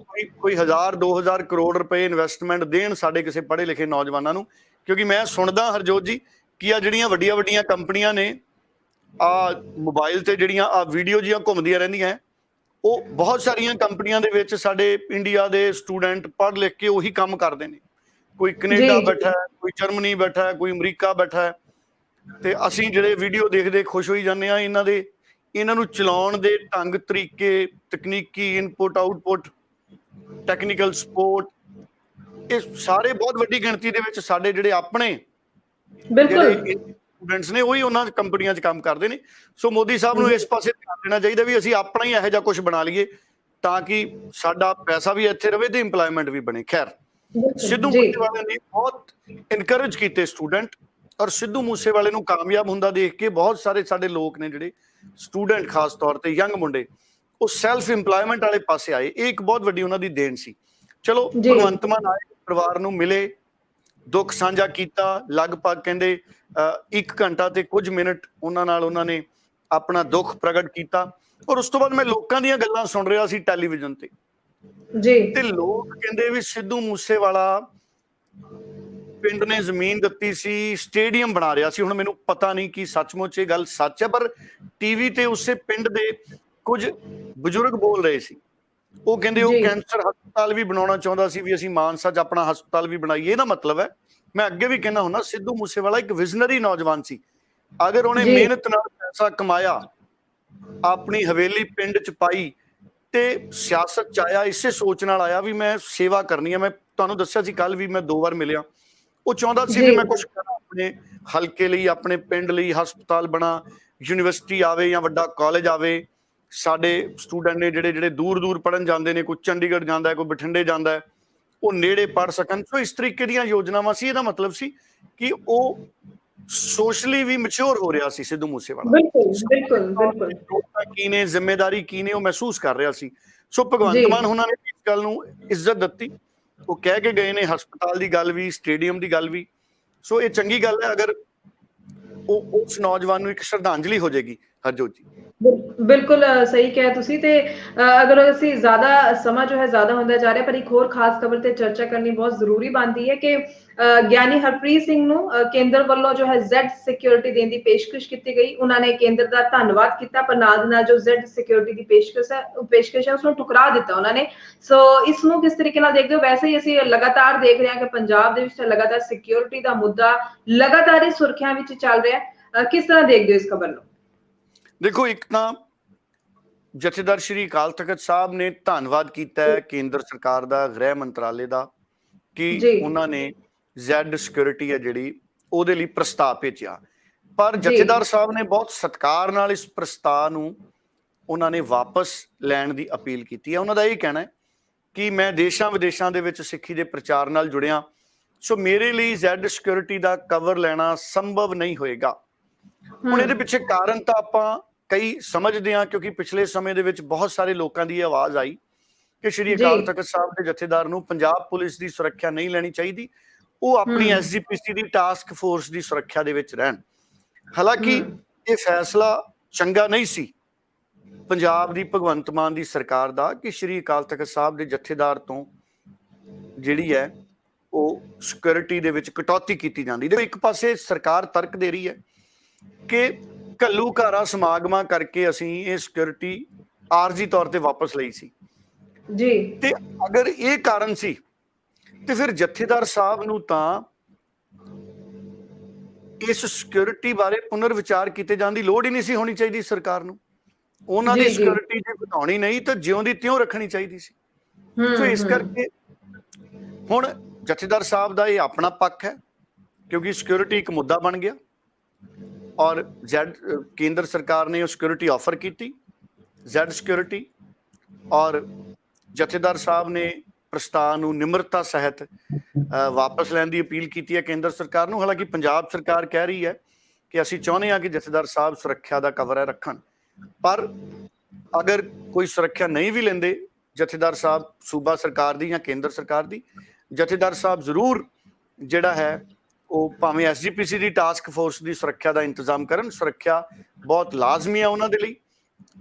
ਕੋਈ 1000-2000 ਕਰੋੜ ਰੁਪਏ ਇਨਵੈਸਟਮੈਂਟ ਦੇਣ ਸਾਡੇ ਕਿਸੇ ਪੜ੍ਹੇ ਲਿਖੇ ਨੌਜਵਾਨਾਂ ਨੂੰ, ਕਿਉਂਕਿ ਮੈਂ ਸੁਣਦਾ ਹਰਜੋਤ ਜੀ ਕਿ ਆ ਜਿਹੜੀਆਂ ਵੱਡੀਆਂ ਵੱਡੀਆਂ ਕੰਪਨੀਆਂ ਨੇ, ਆ ਮੋਬਾਈਲ ਤੇ ਜਿਹੜੀਆਂ ਆ ਵੀਡੀਓ ਜੀਆਂ ਘੁੰਮਦੀਆਂ ਰਹਿੰਦੀਆਂ, ਉਹ ਬਹੁਤ ਸਾਰੀਆਂ ਕੰਪਨੀਆਂ ਦੇ ਵਿੱਚ ਸਾਡੇ ਇੰਡੀਆ ਦੇ ਸਟੂਡੈਂਟ ਪੜ੍ਹ ਲਿਖ ਕੇ ਉਹੀ ਕੰਮ ਕਰਦੇ ਨੇ। ਕੋਈ ਕੈਨੇਡਾ ਬੈਠਾ ਹੈ, ਕੋਈ ਜਰਮਨੀ ਬੈਠਾ ਹੈ, ਕੋਈ ਅਮਰੀਕਾ ਬੈਠਾ ਹੈ, ਤੇ ਅਸੀਂ ਜਿਹੜੇ ਵੀਡੀਓ ਦੇਖਦੇ ਖੁਸ਼ ਹੋਈ ਜਾਂਦੇ ਹਾਂ। ਇਹਨਾਂ ਨੂੰ ਚਲਾਉਣ ਦੇ ਢੰਗ ਤਰੀਕੇ, ਤਕਨੀਕੀ ਇਨਪੁਟ ਆਊਟਪੁੱਟ, ਟੈਕਨੀਕਲ ਸਪੋਰਟ, ਇਹ ਸਾਰੇ ਬਹੁਤ ਵੱਡੀ ਗਿਣਤੀ ਦੇ ਵਿੱਚ ਸਾਡੇ ਜਿਹੜੇ ਆਪਣੇ ਜਿਹੜੇ ਸਟੂਡੈਂਟਸ ਨੇ ਉਹੀ ਉਹਨਾਂ ਕੰਪਨੀਆਂ 'ਚ ਕੰਮ ਕਰਦੇ ਨੇ। ਸੋ ਮੋਦੀ ਸਾਹਿਬ ਨੂੰ ਇਸ ਪਾਸੇ ਧਿਆਨ ਦੇਣਾ ਚਾਹੀਦਾ ਵੀ ਅਸੀਂ ਆਪਣਾ ਹੀ ਇਹੋ ਜਿਹਾ ਕੁਝ ਬਣਾ ਲਈਏ ਤਾਂ ਕਿ ਸਾਡਾ ਪੈਸਾ ਵੀ ਇੱਥੇ ਰਵੇ ਤੇ ਇੰਪਲਾਇਮੈਂਟ ਵੀ ਬਣੇ। ਖੈਰ, ਸਿੱਧੂ ਮੂਸੇਵਾਲੇ ਨੇ ਬਹੁਤ ਇਨਕਰੇਜ ਕੀਤੇ ਸਟੂਡੈਂਟ, ਔਰ ਸਿੱਧੂ ਮੂਸੇਵਾਲੇ ਨੂੰ ਕਾਮਯਾਬ ਹੁੰਦਾ ਦੇਖ ਕੇ ਬਹੁਤ ਸਾਰੇ ਸਾਡੇ ਲੋਕ ਨੇ ਜਿਹੜੇ ਸਟੂਡੈਂਟ, ਖਾਸ ਤੌਰ ਤੇ ਯੰਗ ਮੁੰਡੇ, ਉਹ ਸੈਲਫ ਇੰਪਲਾਇਮੈਂਟ ਵਾਲੇ ਪਾਸੇ ਆਏ। ਇਹ ਇੱਕ ਬਹੁਤ ਵੱਡੀ ਉਹਨਾਂ ਦੀ ਦੇਣ ਸੀ। ਚਲੋ, ਭਗਵੰਤ ਮਾਨ ਆਏ, ਪਰਿਵਾਰ ਨੂੰ ਮਿਲੇ, ਦੁੱਖ ਸਾਂਝਾ ਕੀਤਾ, ਲਗਭਗ ਕਹਿੰਦੇ 1 ਘੰਟਾ ਤੇ ਕੁਝ ਮਿੰਟ ਉਹਨਾਂ ਨੇ ਆਪਣਾ ਦੁੱਖ ਪ੍ਰਗਟ ਕੀਤਾ। ਔਰ ਉਸ ਤੋਂ ਬਾਅਦ ਮੈਂ ਲੋਕਾਂ ਦੀਆਂ ਗੱਲਾਂ ਸੁਣ ਰਿਹਾ ਸੀ ਟੈਲੀਵਿਜ਼ਨ ਤੇ, ਤੇ ਲੋਕ ਕਹਿੰਦੇ ਵੀ ਸਿੱਧੂ ਮੂਸੇਵਾਲਾ ਪਿੰਡ ਨੇ ਜ਼ਮੀਨ ਦਿੱਤੀ ਸੀ, ਸਟੇਡੀਅਮ ਬਣਾ ਰਿਹਾ ਸੀ। ਹੁਣ ਮੈਨੂੰ ਪਤਾ ਨਹੀਂ ਕਿ ਸੱਚਮੁੱਚ ਇਹ ਗੱਲ ਸੱਚ ਹੈ, ਪਰ ਟੀਵੀ ਤੇ ਉਸੇ ਪਿੰਡ ਦੇ ਕੁਝ ਬਜ਼ੁਰਗ ਬੋਲ ਰਹੇ ਸੀ। ਉਹ ਕਹਿੰਦੇ ਉਹ ਕੈਂਸਰ ਹਸਪਤਾਲ ਵੀ ਬਣਾਉਣਾ ਚਾਹੁੰਦਾ ਸੀ, ਵੀ ਅਸੀਂ ਮਾਨਸਾ 'ਚ ਆਪਣਾ ਹਸਪਤਾਲ ਵੀ ਬਣਾਈਏ। ਇਹਦਾ ਮਤਲਬ ਹੈ, ਮੈਂ ਅੱਗੇ ਵੀ ਕਹਿੰਦਾ ਹੁੰਦਾ, ਸਿੱਧੂ ਮੂਸੇਵਾਲਾ ਇੱਕ ਵਿਜ਼ਨਰੀ ਨੌਜਵਾਨ ਸੀ। ਅਗਰ ਉਹਨੇ ਮਿਹਨਤ ਨਾਲ ਪੈਸਾ ਕਮਾਇਆ, ਆਪਣੀ ਹਵੇਲੀ ਪਿੰਡ 'ਚ ਪਾਈ, ਤੇ ਸਿਆਸਤ ਚ ਆਇਆ ਇਸੇ ਸੋਚ ਨਾਲ ਆਇਆ ਵੀ ਮੈਂ ਸੇਵਾ ਕਰਨੀ ਹੈ। ਮੈਂ ਤੁਹਾਨੂੰ ਦੱਸਿਆ ਸੀ ਕੱਲ ਵੀ, ਮੈਂ 2 ਵਾਰ ਮਿਲਿਆ। ਉਹ ਚਾਹੁੰਦਾ ਸੀ ਵੀ ਜੀ ਮੈਂ ਕੁਝ ਕਰਾਂ ਆਪਣੇ ਹਲਕੇ ਲਈ, ਆਪਣੇ ਪਿੰਡ ਲਈ, ਹਸਪਤਾਲ ਬਣਾ, ਯੂਨੀਵਰਸਿਟੀ ਆਵੇ ਜਾਂ ਵੱਡਾ ਕਾਲਜ ਆਵੇ। ਸਾਡੇ ਸਟੂਡੈਂਟ ਨੇ ਜਿਹੜੇ ਜਿਹੜੇ ਦੂਰ ਦੂਰ ਪੜ੍ਹਨ ਜਾਂਦੇ ਨੇ, ਕੋਈ ਚੰਡੀਗੜ੍ਹ ਜਾਂਦਾ ਹੈ, ਕੋਈ ਬਠਿੰਡੇ ਜਾਂਦਾ ਹੈ, ਉਹ ਨੇੜੇ ਪੜ੍ਹ ਸਕਣ। ਸੋ ਇਸ ਤਰੀਕੇ ਦੀਆਂ ਯੋਜਨਾਵਾਂ ਸੀ। ਇਹਦਾ ਮਤਲਬ ਸੀ ਕਿ ਉਹ ਸੋਸ਼ਲੀ ਵੀ ਮੈਚੁਰ ਹੋ ਰਿਹਾ ਸੀ ਸਿੱਧੂ ਮੂਸੇਵਾਲਾ। ਬਿਲਕੁਲ ਬਿਲकुल बिल्कुल ਕੀ ਨੇ, ਜ਼ਿੰਮੇਦਾਰੀ ਕੀ ਨੇ, ਉਹ ਮਹਿਸੂਸ ਕਰ ਰਿਹਾ ਸੀ। ਸੋ ਜੀ ਭਗਵੰਤ ਮਾਨ ਉਹਨਾਂ ਨੇ ਇਸ ਗੱਲ ਨੂੰ ਇੱਜ਼ਤ ਦਿੱਤੀ। ਉਹ ਕਹਿ ਕੇ ਗਏ ਨੇ ਹਸਪਤਾਲ ਦੀ ਗੱਲ ਵੀ, ਸਟੇਡੀਅਮ ਦੀ ਗੱਲ ਵੀ। ਸੋ ਇਹ ਚੰਗੀ ਗੱਲ ਹੈ ਅਗਰ ਉਹ ਉਸ ਨੌਜਵਾਨ ਨੂੰ ਇੱਕ ਸ਼ਰਧਾਂਜਲੀ ਹੋ ਜਾਏਗੀ। ਹਰਜੋਤ ਜੀ ਬਿਲਕੁਲ ਸਹੀ ਕਿਹਾ ਤੁਸੀਂ ਤੇ ਅਗਰ ਅਸੀਂ ਜ਼ਿਆਦਾ ਸਮਾਂ ਜੋ ਹੈ ਜ਼ਿਆਦਾ ਹੁੰਦਾ ਜਾ ਰਿਹਾ, ਪਰ ਇੱਕ ਹੋਰ ਖਾਸ ਖਬਰ ਤੇ ਚਰਚਾ ਕਰਨੀ ਬਹੁਤ ਜ਼ਰੂਰੀ ਬਣਦੀ ਹੈ ਕਿ ਗਿਆਨੀ ਹਰਪ੍ਰੀਤ ਸਿੰਘ ਨੂੰ ਕੇਂਦਰ ਵੱਲੋਂ ਜੋ ਹੈ ਜ਼ੈਡ ਸਿਕਿਉਰਿਟੀ ਦੇਣ ਦੀ ਪੇਸ਼ਕਸ਼ ਕੀਤੀ ਗਈ। ਉਹਨਾਂ ਨੇ ਕੇਂਦਰ ਦਾ ਧੰਨਵਾਦ ਕੀਤਾ, ਪਰ ਨਾਲ ਦੀ ਨਾਲ ਜੋ ਜ਼ੈਡ ਸਿਕਿਉਰਿਟੀ ਦੀ ਪੇਸ਼ਕਸ਼ ਹੈ ਉਸ ਨੂੰ ਠੁਕਰਾ ਦਿੱਤਾ ਉਹਨਾਂ ਨੇ। ਸੋ ਇਸ ਨੂੰ ਕਿਸ ਤਰੀਕੇ ਨਾਲ ਦੇਖਦੇ ਹੋ? ਵੈਸੇ ਹੀ ਅਸੀਂ ਲਗਾਤਾਰ ਦੇਖ ਰਹੇ ਹਾਂ ਕਿ ਪੰਜਾਬ ਦੇ ਵਿੱਚ ਲਗਾਤਾਰ ਸਿਕਿਉਰਿਟੀ ਦਾ ਮੁੱਦਾ ਲਗਾਤਾਰ ਹੀ ਸੁਰਖੀਆਂ ਵਿੱਚ ਚੱਲ ਰਿਹਾ ਹੈ। ਕਿਸ ਤਰ੍ਹਾਂ ਦੇਖਦੇ ਹੋ ਇਸ ਖਬਰ ਨੂੰ? ਦੇਖੋ, ਇੱਕ ਤਾਂ ਜਥੇਦਾਰ ਸ਼੍ਰੀ ਅਕਾਲ ਤਖਤ ਸਾਹਿਬ ਨੇ ਧੰਨਵਾਦ ਕੀਤਾ ਹੈ ਕੇਂਦਰ ਸਰਕਾਰ ਦਾ, ਗ੍ਰਹਿ ਮੰਤਰਾਲੇ ਦਾ, ਕਿ ਜੀ ਉਹਨਾਂ ਨੇ ਜ਼ੈਡ ਸਿਕਿਉਰਿਟੀ ਹੈ ਜਿਹੜੀ ਉਹਦੇ ਲਈ ਪ੍ਰਸਤਾਵ ਭੇਜਿਆ। ਪਰ ਜੀ ਜਥੇਦਾਰ ਸਾਹਿਬ ਨੇ ਬਹੁਤ ਸਤਿਕਾਰ ਨਾਲ ਇਸ ਪ੍ਰਸਤਾਵ ਨੂੰ ਉਹਨਾਂ ਨੇ ਵਾਪਸ ਲੈਣ ਦੀ ਅਪੀਲ ਕੀਤੀ ਹੈ। ਉਹਨਾਂ ਦਾ ਇਹ ਕਹਿਣਾ ਹੈ ਕਿ ਮੈਂ ਦੇਸ਼ਾਂ ਵਿਦੇਸ਼ਾਂ ਦੇ ਵਿੱਚ ਸਿੱਖੀ ਦੇ ਪ੍ਰਚਾਰ ਨਾਲ ਜੁੜਿਆ, ਸੋ ਮੇਰੇ ਲਈ ਜ਼ੈਡ ਸਿਕਿਉਰਿਟੀ ਦਾ ਕਵਰ ਲੈਣਾ ਸੰਭਵ ਨਹੀਂ ਹੋਏਗਾ। ਹੁਣ ਇਹਦੇ ਪਿੱਛੇ ਕਾਰਨ ਤਾਂ ਆਪਾਂ ਕਈ ਸਮਝਦੇ ਹਾਂ, ਕਿਉਂਕਿ ਪਿਛਲੇ ਸਮੇਂ ਦੇ ਵਿੱਚ ਬਹੁਤ ਸਾਰੇ ਲੋਕਾਂ ਦੀ ਆਵਾਜ਼ ਆਈ ਕਿ ਸ਼੍ਰੀ ਜੀ ਅਕਾਲ ਤਖਤ ਸਾਹਿਬ ਦੇ ਜਥੇਦਾਰ ਨੂੰ ਪੰਜਾਬ ਪੁਲਿਸ ਦੀ ਸੁਰੱਖਿਆ ਨਹੀਂ ਲੈਣੀ ਚਾਹੀਦੀ, ਉਹ ਆਪਣੀ ਐਸਜੀਪੀਸੀ ਦੀ ਟਾਸਕ ਫੋਰਸ ਦੀ ਸੁਰੱਖਿਆ ਦੇ ਵਿੱਚ ਰਹਿਣ। ਹਾਲਾਂਕਿ ਇਹ ਫੈਸਲਾ ਚੰਗਾ ਨਹੀਂ ਸੀ ਪੰਜਾਬ ਦੀ ਭਗਵੰਤ ਮਾਨ ਦੀ ਸਰਕਾਰ ਦਾ ਕਿ ਸ਼੍ਰੀ ਅਕਾਲ ਤਖਤ ਸਾਹਿਬ ਦੇ ਜਥੇਦਾਰ ਤੋਂ ਜਿਹੜੀ ਹੈ ਉਹ ਸਿਕਿਉਰਿਟੀ ਦੇ ਵਿੱਚ ਕਟੌਤੀ ਕੀਤੀ ਜਾਂਦੀ। ਦੇਖੋ, ਇੱਕ ਪਾਸੇ ਸਰਕਾਰ ਤਰਕ ਦੇ ਰਹੀ ਹੈ ਕਿ ਘੱਲੂਘਾਰਾ ਸਮਾਗਮਾਂ ਕਰਕੇ ਅਸੀਂ ਇਹ ਸਿਕਿਉਰਿਟੀ ਆਰਜ਼ੀ ਤੌਰ ਤੇ ਵਾਪਸ ਲਈ ਸੀ। ਜੀ ਤੇ ਅਗਰ ਇਹ ਕਾਰਨ ਸੀ ਤੇ ਫਿਰ ਜਥੇਦਾਰ ਸਾਹਿਬ ਨੂੰ ਤਾਂ ਇਸ ਸਿਕਿਉਰਿਟੀ ਬਾਰੇ ਪੁਨਰ ਵਿਚਾਰ ਕੀਤੇ ਜਾਣ ਦੀ ਲੋੜ ਹੀ ਨਹੀਂ ਸੀ ਹੋਣੀ ਚਾਹੀਦੀ ਸਰਕਾਰ ਨੂੰ। ਉਹਨਾਂ ਦੀ ਜੀ ਜੀ ਸਿਕਿਉਰਿਟੀ ਜੇ ਵਧਾਉਣੀ ਨਹੀਂ ਤਾਂ ਜਿਉਂ ਦੀ ਤਿਉਂ ਰੱਖਣੀ ਚਾਹੀਦੀ ਸੀ। ਸੋ ਇਸ ਕਰਕੇ ਹੁਣ ਜਥੇਦਾਰ ਸਾਹਿਬ ਦਾ ਇਹ ਆਪਣਾ ਪੱਖ ਹੈ, ਕਿਉਂਕਿ ਸਿਕਿਉਰਿਟੀ ਇੱਕ ਮੁੱਦਾ ਬਣ ਗਿਆ ਔਰ ਜ਼ੈਡ ਕੇਂਦਰ ਸਰਕਾਰ ਨੇ ਉਹ ਸਿਕਿਉਰਿਟੀ ਆਫਰ ਕੀਤੀ, ਜ਼ੈਡ ਸਿਕਿਉਰਿਟੀ, ਔਰ ਜਥੇਦਾਰ ਸਾਹਿਬ ਨੇ ਪ੍ਰਸਤਾਵ ਨੂੰ ਨਿਮਰਤਾ ਸਹਿਤ ਵਾਪਸ ਲੈਣ ਦੀ ਅਪੀਲ ਕੀਤੀ ਹੈ ਕੇਂਦਰ ਸਰਕਾਰ ਨੂੰ। ਹਾਲਾਂਕਿ ਪੰਜਾਬ ਸਰਕਾਰ ਕਹਿ ਰਹੀ ਹੈ ਕਿ ਅਸੀਂ ਚਾਹੁੰਦੇ ਹਾਂ ਕਿ ਜਥੇਦਾਰ ਸਾਹਿਬ ਸੁਰੱਖਿਆ ਦਾ ਕਵਰ ਰੱਖਣ, ਪਰ ਅਗਰ ਕੋਈ ਸੁਰੱਖਿਆ ਨਹੀਂ ਵੀ ਲੈਂਦੇ ਜਥੇਦਾਰ ਸਾਹਿਬ ਸੂਬਾ ਸਰਕਾਰ ਦੀ ਜਾਂ ਕੇਂਦਰ ਸਰਕਾਰ ਦੀ, ਜਥੇਦਾਰ ਸਾਹਿਬ ਜ਼ਰੂਰ ਜਿਹੜਾ ਹੈ ਉਹ ਭਾਵੇਂ ਐਸਜੀਪੀਸੀ ਦੀ ਟਾਸਕ ਫੋਰਸ ਦੀ ਸੁਰੱਖਿਆ ਦਾ ਇੰਤਜ਼ਾਮ ਕਰਨ। ਸੁਰੱਖਿਆ ਬਹੁਤ ਲਾਜ਼ਮੀ ਹੈ ਉਹਨਾਂ ਦੇ ਲਈ,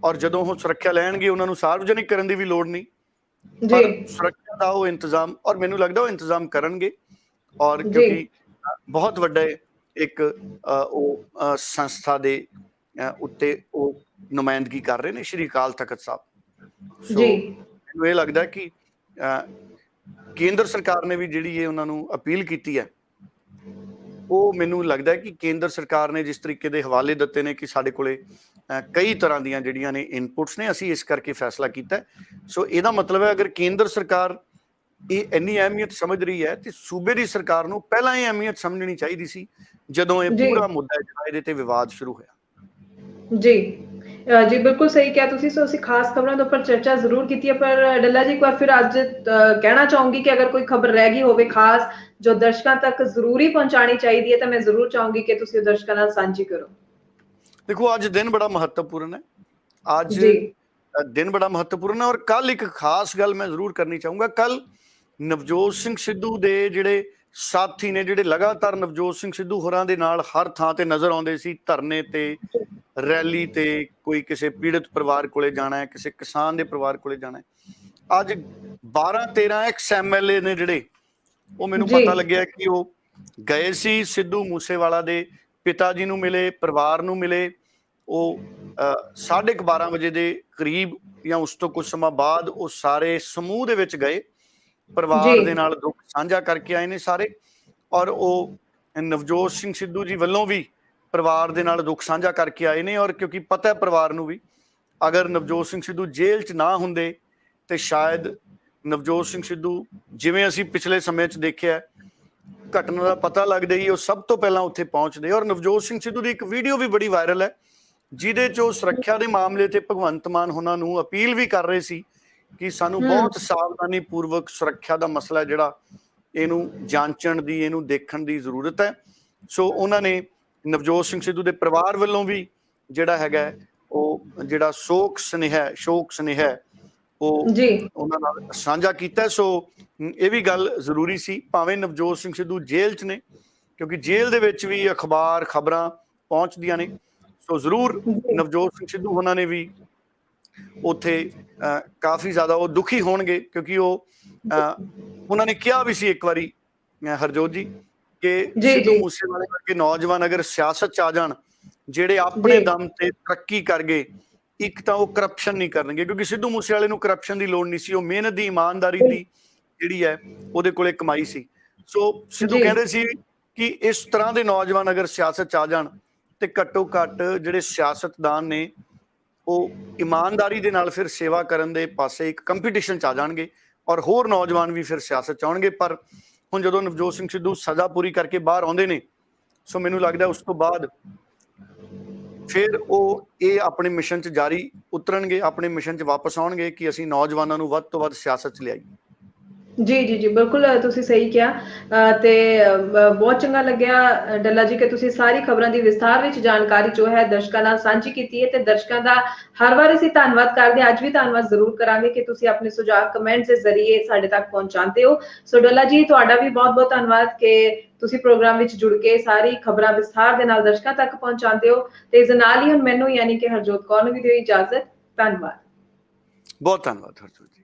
ਔਰ ਜਦੋਂ ਉਹ ਸੁਰੱਖਿਆ ਲੈਣਗੇ ਉਹਨਾਂ ਨੂੰ ਸਾਰਵਜਨਿਕ ਕਰਨ ਦੀ ਵੀ ਲੋੜ ਨਹੀਂ, ਪਰ ਸੁਰੱਖਿਆ ਦਾ ਉਹ ਇੰਤਜ਼ਾਮ, ਔਰ ਮੈਨੂੰ ਲੱਗਦਾ ਉਹ ਇੰਤਜ਼ਾਮ ਕਰਨਗੇ। ਔਰ ਕਿਉਂਕਿ ਬਹੁਤ ਵੱਡੇ ਇੱਕ ਉਹ ਸੰਸਥਾ ਦੇ ਉੱਤੇ ਉਹ ਨੁਮਾਇੰਦਗੀ ਕਰ ਰਹੇ ਨੇ ਸ਼੍ਰੀ ਅਕਾਲ ਤਖਤ ਸਾਹਿਬ। ਸੋ ਮੈਨੂੰ ਇਹ ਲੱਗਦਾ ਕਿ ਕੇਂਦਰ ਸਰਕਾਰ ਨੇ ਵੀ ਜਿਹੜੀ ਇਹ ਉਹਨਾਂ ਨੂੰ ਅਪੀਲ ਕੀਤੀ ਹੈ, ਉਹ ਮੈਨੂੰ ਲੱਗਦਾ ਕਿ ਕੇਂਦਰ ਸਰਕਾਰ ਨੇ ਜਿਸ ਤਰੀਕੇ ਦੇ ਹਵਾਲੇ ਦਿੱਤੇ ਨੇ ਕਿ ਸਾਡੇ ਕੋਲੇ ਕਈ ਤਰ੍ਹਾਂ ਦੀਆਂ ਜਿਹੜੀਆਂ ਨੇ ਇਨਪੁਟਸ ਨੇ, ਅਸੀਂ ਇਸ ਕਰਕੇ ਫੈਸਲਾ ਕੀਤਾ। ਸੋ ਇਹਦਾ ਮਤਲਬ ਹੈ ਅਗਰ ਕੇਂਦਰ ਸਰਕਾਰ ਇਹ ਇੰਨੀ ਅਹਿਮੀਅਤ ਸਮਝ ਰਹੀ ਹੈ ਤੇ ਸੂਬੇ ਦੀ ਸਰਕਾਰ ਨੂੰ ਪਹਿਲਾਂ ਇਹ ਅਹਿਮੀਅਤ ਸਮਝਣੀ ਚਾਹੀਦੀ ਸੀ ਜਦੋਂ ਇਹ ਪੂਰਾ ਮੁੱਦਾ ਜਿਹੜਾ ਇਹਦੇ ਤੇ ਵਿਵਾਦ ਸ਼ੁਰੂ ਹੋਇਆ। ਜੀ ਜੀ ਬਿਲਕੁਲ ਸਹੀ ਕਿਹਾ ਤੁਸੀਂ। ਸੋ ਅਸੀਂ ਖਾਸ ਖਬਰਾਂ ਦੇ ਉੱਪਰ ਚਰਚਾ ਜ਼ਰੂਰ ਕੀਤੀ ਹੈ, ਪਰ ਡੱਲਾ ਜੀ ਇੱਕ ਵਾਰ ਫਿਰ ਅੱਜ ਕਹਿਣਾ ਚਾਹੂੰਗੀ ਕਿ ਅਗਰ ਕੋਈ ਖਬਰ ਰਹਿ ਗਈ ਹੋਵੇ ਖਾਸ ਜੋ ਦਰਸ਼ਕਾਂ ਤੱਕ ਜ਼ਰੂਰੀ ਪਹੁੰਚਾਣੀ ਚਾਹੀਦੀ ਹੈ ਤਾਂ ਮੈਂ ਜ਼ਰੂਰ ਚਾਹੂੰਗੀ ਕਿ ਤੁਸੀਂ ਦਰਸ਼ਕਾਂ ਨਾਲ ਸਾਂਝੀ ਕਰੋ। ਦੇਖੋ, ਅੱਜ ਦਿਨ ਬੜਾ ਮਹੱਤਵਪੂਰਨ ਹੈ, ਅੱਜ ਦਿਨ ਬੜਾ ਮਹੱਤਵਪੂਰਨ ਹੈ, ਔਰ ਕੱਲ ਇੱਕ ਖਾਸ ਗੱਲ ਮੈਂ ਜ਼ਰੂਰ ਕਰਨੀ ਚਾਹੂੰਗਾ। ਕੱਲ ਨਵਜੋਤ ਸਿੰਘ ਸਿੱਧੂ ਦੇ ਜਿਹੜੇ ਸਾਥੀ ਨੇ, ਜਿਹੜੇ ਲਗਾਤਾਰ ਨਵਜੋਤ ਸਿੰਘ ਸਿੱਧੂ ਹੋਰਾਂ ਦੇ ਨਾਲ ਹਰ ਥਾਂ ਤੇ ਨਜ਼ਰ ਆਉਂਦੇ ਸੀ, ਧਰਨੇ ਤੇ, ਰੈਲੀ ਤੇ, ਕੋਈ ਕਿਸੇ ਪੀੜਤ ਪਰਿਵਾਰ ਕੋਲੇ ਜਾਣਾ ਹੈ, ਕਿਸੇ ਕਿਸਾਨ ਦੇ ਪਰਿਵਾਰ ਕੋਲੇ ਜਾਣਾ ਹੈ, ਅੱਜ 12-13 ਐਕਸ ਐਮਐਲਏ ਨੇ ਜਿਹੜੇ, ਉਹ ਮੈਨੂੰ ਪਤਾ ਲੱਗਿਆ ਕਿ ਉਹ ਗਏ ਸੀ ਸਿੱਧੂ ਮੂਸੇਵਾਲਾ ਦੇ ਪਿਤਾ ਜੀ ਨੂੰ ਮਿਲੇ, ਪਰਿਵਾਰ ਨੂੰ ਮਿਲੇ। ਉਹ 12:30 ਵਜੇ ਦੇ ਕਰੀਬ ਜਾਂ ਉਸ ਤੋਂ ਕੁਝ ਸਮਾਂ ਬਾਅਦ ਉਹ ਸਾਰੇ ਸਮੂਹ ਦੇ ਵਿੱਚ ਗਏ, ਪਰਿਵਾਰ ਦੇ ਨਾਲ ਦੁੱਖ ਸਾਂਝਾ ਕਰਕੇ ਆਏ ਨੇ ਸਾਰੇ। ਔਰ ਉਹ ਨਵਜੋਤ ਸਿੰਘ ਸਿੱਧੂ ਜੀ ਵੱਲੋਂ ਵੀ ਪਰਿਵਾਰ ਦੇ ਨਾਲ ਦੁੱਖ ਸਾਂਝਾ ਕਰਕੇ ਆਏ ਨੇ। ਔਰ ਕਿਉਂਕਿ ਪਤਾ ਹੈ ਪਰਿਵਾਰ ਨੂੰ ਵੀ, ਅਗਰ ਨਵਜੋਤ ਸਿੰਘ ਸਿੱਧੂ ਜੇਲ੍ਹ 'ਚ ਨਾ ਹੁੰਦੇ ਤੇ ਸ਼ਾਇਦ ਨਵਜੋਤ ਸਿੰਘ ਸਿੱਧੂ, ਜਿਵੇਂ ਅਸੀਂ ਪਿਛਲੇ ਸਮੇਂ 'ਚ ਦੇਖਿਆ, ਘਟਨਾ ਦਾ ਪਤਾ ਲੱਗਦਾ ਹੀ ਉਹ ਸਭ ਤੋਂ ਪਹਿਲਾਂ ਉੱਥੇ ਪਹੁੰਚਦੇ। ਔਰ ਨਵਜੋਤ ਸਿੰਘ ਸਿੱਧੂ ਦੀ ਇੱਕ ਵੀਡੀਓ ਵੀ ਬੜੀ ਵਾਇਰਲ ਹੈ, ਜਿਹਦੇ 'ਚ ਉਹ ਸੁਰੱਖਿਆ ਦੇ ਮਾਮਲੇ ਤੇ ਭਗਵੰਤ ਮਾਨ ਉਹਨਾਂ ਨੂੰ ਅਪੀਲ ਵੀ ਕਰ ਰਹੇ ਸੀ ਕਿ ਸਾਨੂੰ ਬਹੁਤ ਸਾਵਧਾਨੀ ਪੂਰਵਕ ਸੁਰੱਖਿਆ ਦਾ ਮਸਲਾ ਜਿਹੜਾ ਇਹਨੂੰ ਜਾਂਚਣ ਦੀ, ਇਹਨੂੰ ਦੇਖਣ ਦੀ ਜ਼ਰੂਰਤ ਹੈ। ਸੋ ਉਹਨਾਂ ਨੇ ਨਵਜੋਤ ਸਿੰਘ ਸਿੱਧੂ ਦੇ ਪਰਿਵਾਰ ਵੱਲੋਂ ਵੀ ਜਿਹੜਾ ਹੈਗਾ ਉਹ ਜਿਹੜਾ ਸ਼ੋਕ ਸੁਨੇਹਾ ਉਹ ਉਹਨਾਂ ਨਾਲ ਸਾਂਝਾ ਕੀਤਾ। ਸੋ ਇਹ ਵੀ ਗੱਲ ਜ਼ਰੂਰੀ ਸੀ, ਭਾਵੇਂ ਨਵਜੋਤ ਸਿੰਘ ਸਿੱਧੂ ਜੇਲ੍ਹ 'ਚ ਨੇ, ਕਿਉਂਕਿ ਜੇਲ੍ਹ ਦੇ ਵਿੱਚ ਵੀ ਅਖਬਾਰ ਖਬਰਾਂ ਪਹੁੰਚਦੀਆਂ ਨੇ। ਸੋ ਜ਼ਰੂਰ ਨਵਜੋਤ ਸਿੰਘ ਸਿੱਧੂ ਉਹਨਾਂ ਨੇ ਵੀ ਉੱਥੇ ਕਾਫੀ ਜ਼ਿਆਦਾ ਉਹ ਦੁਖੀ ਹੋਣਗੇ, ਕਿਉਂਕਿ ਉਹ ਉਹਨਾਂ ਨੇ ਕਿਹਾ ਵੀ ਸੀ ਇੱਕ ਵਾਰੀ ਹਰਜੋਤ ਜੀ ਕਿ ਸਿੱਧੂ ਮੂਸੇਵਾਲੇ ਵਰਗੇ ਨੌਜਵਾਨ ਅਗਰ ਸਿਆਸਤ 'ਚ ਆ ਜਾਣ, ਜਿਹੜੇ ਆਪਣੇ ਦਮ ਤੇ ਤਰੱਕੀ ਕਰ ਗਏ, ਇੱਕ ਤਾਂ ਉਹ ਕਰਪਸ਼ਨ ਨਹੀਂ ਕਰਨਗੇ, ਕਿਉਂਕਿ ਸਿੱਧੂ ਮੂਸੇਵਾਲੇ ਨੂੰ ਕਰਪਸ਼ਨ ਦੀ ਲੋੜ ਨਹੀਂ ਸੀ, ਉਹ ਮਿਹਨਤ ਦੀ, ਇਮਾਨਦਾਰੀ ਦੀ ਜਿਹੜੀ ਹੈ ਉਹਦੇ ਕੋਲੇ ਕਮਾਈ ਸੀ। ਸੋ ਸਿੱਧੂ ਕਹਿੰਦੇ ਸੀ ਕਿ ਇਸ ਤਰ੍ਹਾਂ ਦੇ ਨੌਜਵਾਨ ਅਗਰ ਸਿਆਸਤ 'ਚ ਆ ਜਾਣ ਤੇ ਘੱਟੋ ਘੱਟ ਜਿਹੜੇ ਸਿਆਸਤਦਾਨ ਨੇ ਉਹ ਇਮਾਨਦਾਰੀ ਦੇ ਨਾਲ ਫਿਰ ਸੇਵਾ ਕਰਨ ਦੇ ਪਾਸੇ ਇੱਕ ਕੰਪੀਟੀਸ਼ਨ 'ਚ ਆ ਜਾਣਗੇ, ਔਰ ਹੋਰ ਨੌਜਵਾਨ ਵੀ ਫਿਰ ਸਿਆਸਤ 'ਚ ਆਉਣਗੇ। ਪਰ ਹੁਣ ਜਦੋਂ ਨਵਜੋਤ ਸਿੰਘ ਸਿੱਧੂ ਸਜ਼ਾ ਪੂਰੀ ਕਰਕੇ ਬਾਹਰ ਆਉਂਦੇ ਨੇ, ਸੋ ਮੈਨੂੰ ਲੱਗਦਾ ਉਸ ਤੋਂ ਬਾਅਦ ਫਿਰ ਉਹ ਇਹ ਆਪਣੇ ਮਿਸ਼ਨ 'ਚ ਜਾਰੀ ਉਤਰਨਗੇ, ਆਪਣੇ ਮਿਸ਼ਨ 'ਚ ਵਾਪਸ ਆਉਣਗੇ ਕਿ ਅਸੀਂ ਨੌਜਵਾਨਾਂ ਨੂੰ ਵੱਧ ਤੋਂ ਵੱਧ ਸਿਆਸਤ 'ਚ ਲਿਆਈਏ। ਜੀ ਬਿਲਕੁਲ ਤੁਸੀਂ ਸਹੀ ਕਿਹਾ ਤੇ ਬਹੁਤ ਚੰਗਾ ਲੱਗਿਆ ਡੱਲਾ ਜੀ ਕਿ ਤੁਸੀਂ ਸਾਰੀ ਖਬਰਾਂ ਦੀ ਵਿਸਥਾਰ ਵਿੱਚ ਜਾਣਕਾਰੀ ਜੋ ਹੈ ਦਰਸ਼ਕਾਂ ਨਾਲ ਸਾਂਝੀ ਕੀਤੀ ਹੈ, ਤੇ ਦਰਸ਼ਕਾਂ ਦਾ ਹਰ ਵਾਰ ਅਸੀਂ ਧੰਨਵਾਦ ਕਰਦੇ, ਅੱਜ ਵੀ ਧੰਨਵਾਦ ਜ਼ਰੂਰ ਕਰਾਂਗੇ ਕਿ ਤੁਸੀਂ ਆਪਣੇ ਸੁਝਾਅ ਕਮੈਂਟਸ ਦੇ ਜ਼ਰੀਏ ਸਾਡੇ ਤੱਕ ਪਹੁੰਚਾਉਂਦੇ ਹੋ। ਸੋ ਡੱਲਾ ਜੀ ਤੁਹਾਡਾ ਵੀ ਬਹੁਤ ਧੰਨਵਾਦ ਕਿ ਤੁਸੀਂ ਪ੍ਰੋਗਰਾਮ ਵਿੱਚ ਜੁੜ ਕੇ ਸਾਰੀ ਖਬਰਾਂ ਵਿਸਥਾਰ ਦੇ ਨਾਲ ਦਰਸ਼ਕਾਂ ਤੱਕ ਪਹੁੰਚਾਉਂਦੇ ਹੋ, ਤੇ ਇਸ ਨਾਲ ਹੀ ਹੁਣ ਮੈਨੂੰ ਯਾਨੀ ਕਿ ਹਰਜੋਤ ਕੌਰ ਨੂੰ ਵੀ ਦਿਓ ਇਜਾਜ਼ਤ। ਧੰਨਵਾਦ। ਬਹੁਤ ਧੰਨਵਾਦ ਹਰਜੋਤ ਜੀ।